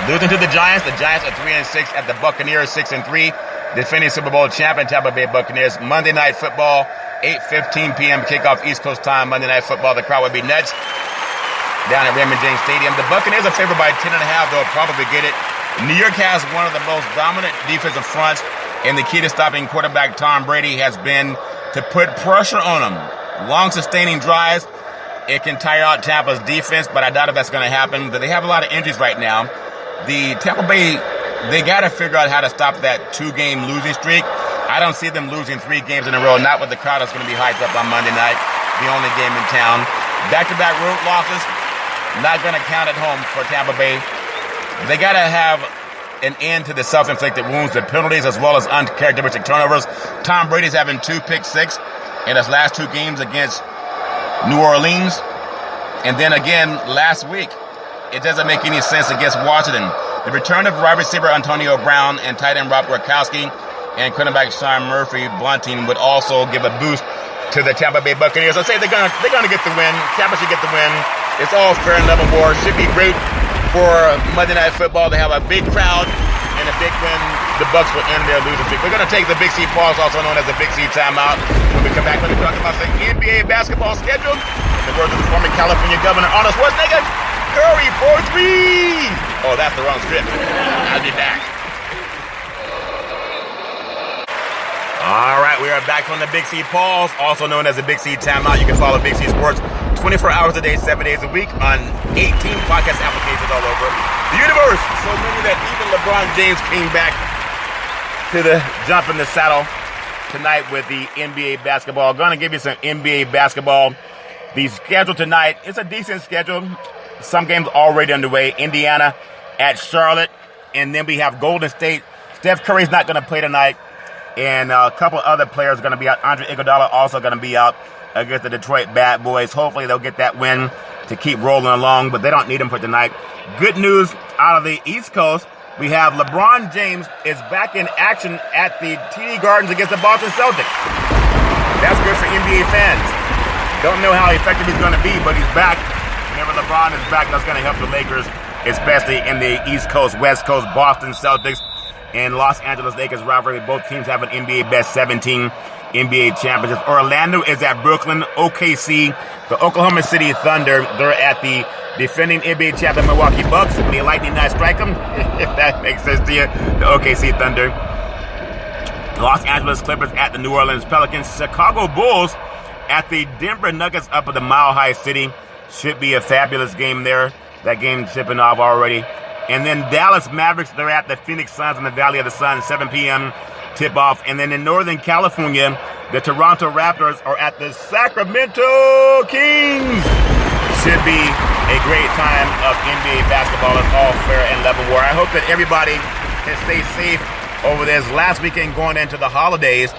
Losing to the Giants are 3-6 at the Buccaneers 6-3. Defending Super Bowl champion Tampa Bay Buccaneers. Monday Night Football, 8:15 p.m. kickoff East Coast time. Monday Night Football. The crowd would be nuts down at Raymond James Stadium. The Buccaneers are favored by 10.5. They'll probably get it. New York has one of the most dominant defensive fronts, and the key to stopping quarterback Tom Brady has been to put pressure on him. Long sustaining drives. It can tire out Tampa's defense, but I doubt if that's going to happen. But they have a lot of injuries right now. The Tampa Bay, they got to figure out how to stop that 2-game losing streak. I don't see them losing 3 games in a row, not with the crowd that's going to be hyped up on Monday night, the only game in town. Back-to-back road losses, not going to count at home for Tampa Bay. They got to have an end to the self-inflicted wounds, the penalties, as well as uncharacteristic turnovers. Tom Brady's having 2 pick-six in his last 2 games against New Orleans. And then again, last week, it doesn't make any sense against Washington. The return of wide receiver Antonio Brown and tight end Rob Gronkowski and quarterback Sean Murphy Bunting would also give a boost to the Tampa Bay Buccaneers. I say they're gonna get the win. Tampa should get the win. It's all fair and level war. Should be great for Monday Night Football to have a big crowd and a big win. The Bucs will end their losing streak. We're gonna take the Big C pause, also known as the Big C timeout. When we come back, we're gonna talk about the NBA basketball schedule. In the words of the former California Governor Arnold Schwarzenegger, Curry for 3! Oh, that's the wrong script. I'll be back. All right, we are back from the Big C pause, also known as the Big C timeout. You can follow Big C Sports 24 hours a day, 7 days a week on 18 podcast applications all over the universe. So many that even LeBron James came back to the jump in the saddle tonight with the NBA basketball. Going to give you some NBA basketball. The schedule tonight, it's a decent schedule. Some games already underway. Indiana at Charlotte. And then we have Golden State. Steph Curry's not going to play tonight. And a couple other players are going to be out. Andre Iguodala also going to be out against the Detroit Bad Boys. Hopefully they'll get that win to keep rolling along, but they don't need him for tonight. Good news out of the East Coast. We have LeBron James is back in action at the TD Gardens against the Boston Celtics. That's good for NBA fans. Don't know how effective he's going to be, but he's back. Whenever LeBron is back, that's going to help the Lakers, especially in the East Coast, West Coast, Boston Celtics, and Los Angeles Lakers rivalry. Both teams have an NBA best 17 NBA championships. Orlando is at Brooklyn. OKC, the Oklahoma City Thunder, they're at the defending NBA champion Milwaukee Bucks. May Lightning not strike them, if that makes sense to you. The OKC Thunder. Los Angeles Clippers at the New Orleans Pelicans. Chicago Bulls at the Denver Nuggets up at the Mile High City. Should be a fabulous game there. That game shipping off already. And then Dallas Mavericks, they're at the Phoenix Suns in the Valley of the Sun, 7 p.m. tip-off. And then in Northern California, the Toronto Raptors are at the Sacramento Kings. Should be a great time of NBA basketball. It's all fair and level war. I hope that everybody can stay safe over this last weekend going into the holidays.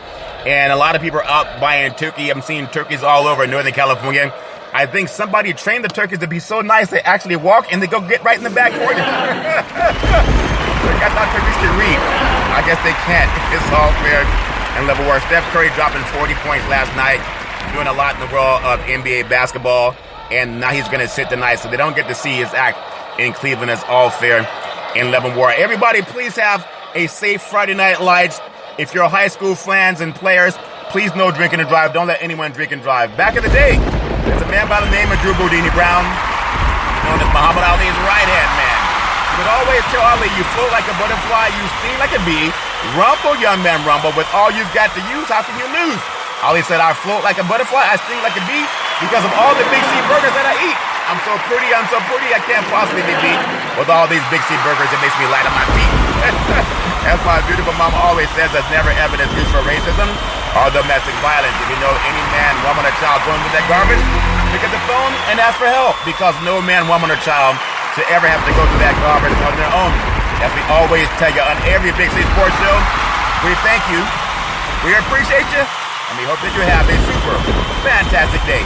And a lot of people are out buying turkey. I'm seeing turkeys all over Northern California. I think somebody trained the turkeys to be so nice they actually walk and they go get right in the back for you. I thought turkeys can read. I guess they can't. It's all fair and level war. Steph Curry dropping 40 points last night, doing a lot in the world of NBA basketball, and now he's going to sit tonight, so they don't get to see his act in Cleveland. As all fair in level war. Everybody, please have a safe Friday Night Lights. If you're high school fans and players, please no drinking and drive. Don't let anyone drink and drive. Back in the day, there's a man by the name of Drew Boudini Brown, known as Muhammad Ali's right-hand man. He would always tell Ali, you float like a butterfly, you sting like a bee. Rumble, young man, rumble. With all you've got to use, how can you lose? Ali said, I float like a butterfly, I sting like a bee because of all the Big C burgers that I eat. I'm so pretty, I can't possibly be beat. With all these Big C burgers, it makes me light on my feet. As my beautiful mama always says, there's never evidence used for racism or domestic violence. If you know any man, woman, or child going through that garbage, pick up the phone and ask for help, because no man, woman, or child should ever have to go through that garbage on their own. As we always tell you on every Big C Sports Show, we thank you, we appreciate you, and we hope that you have a super fantastic day.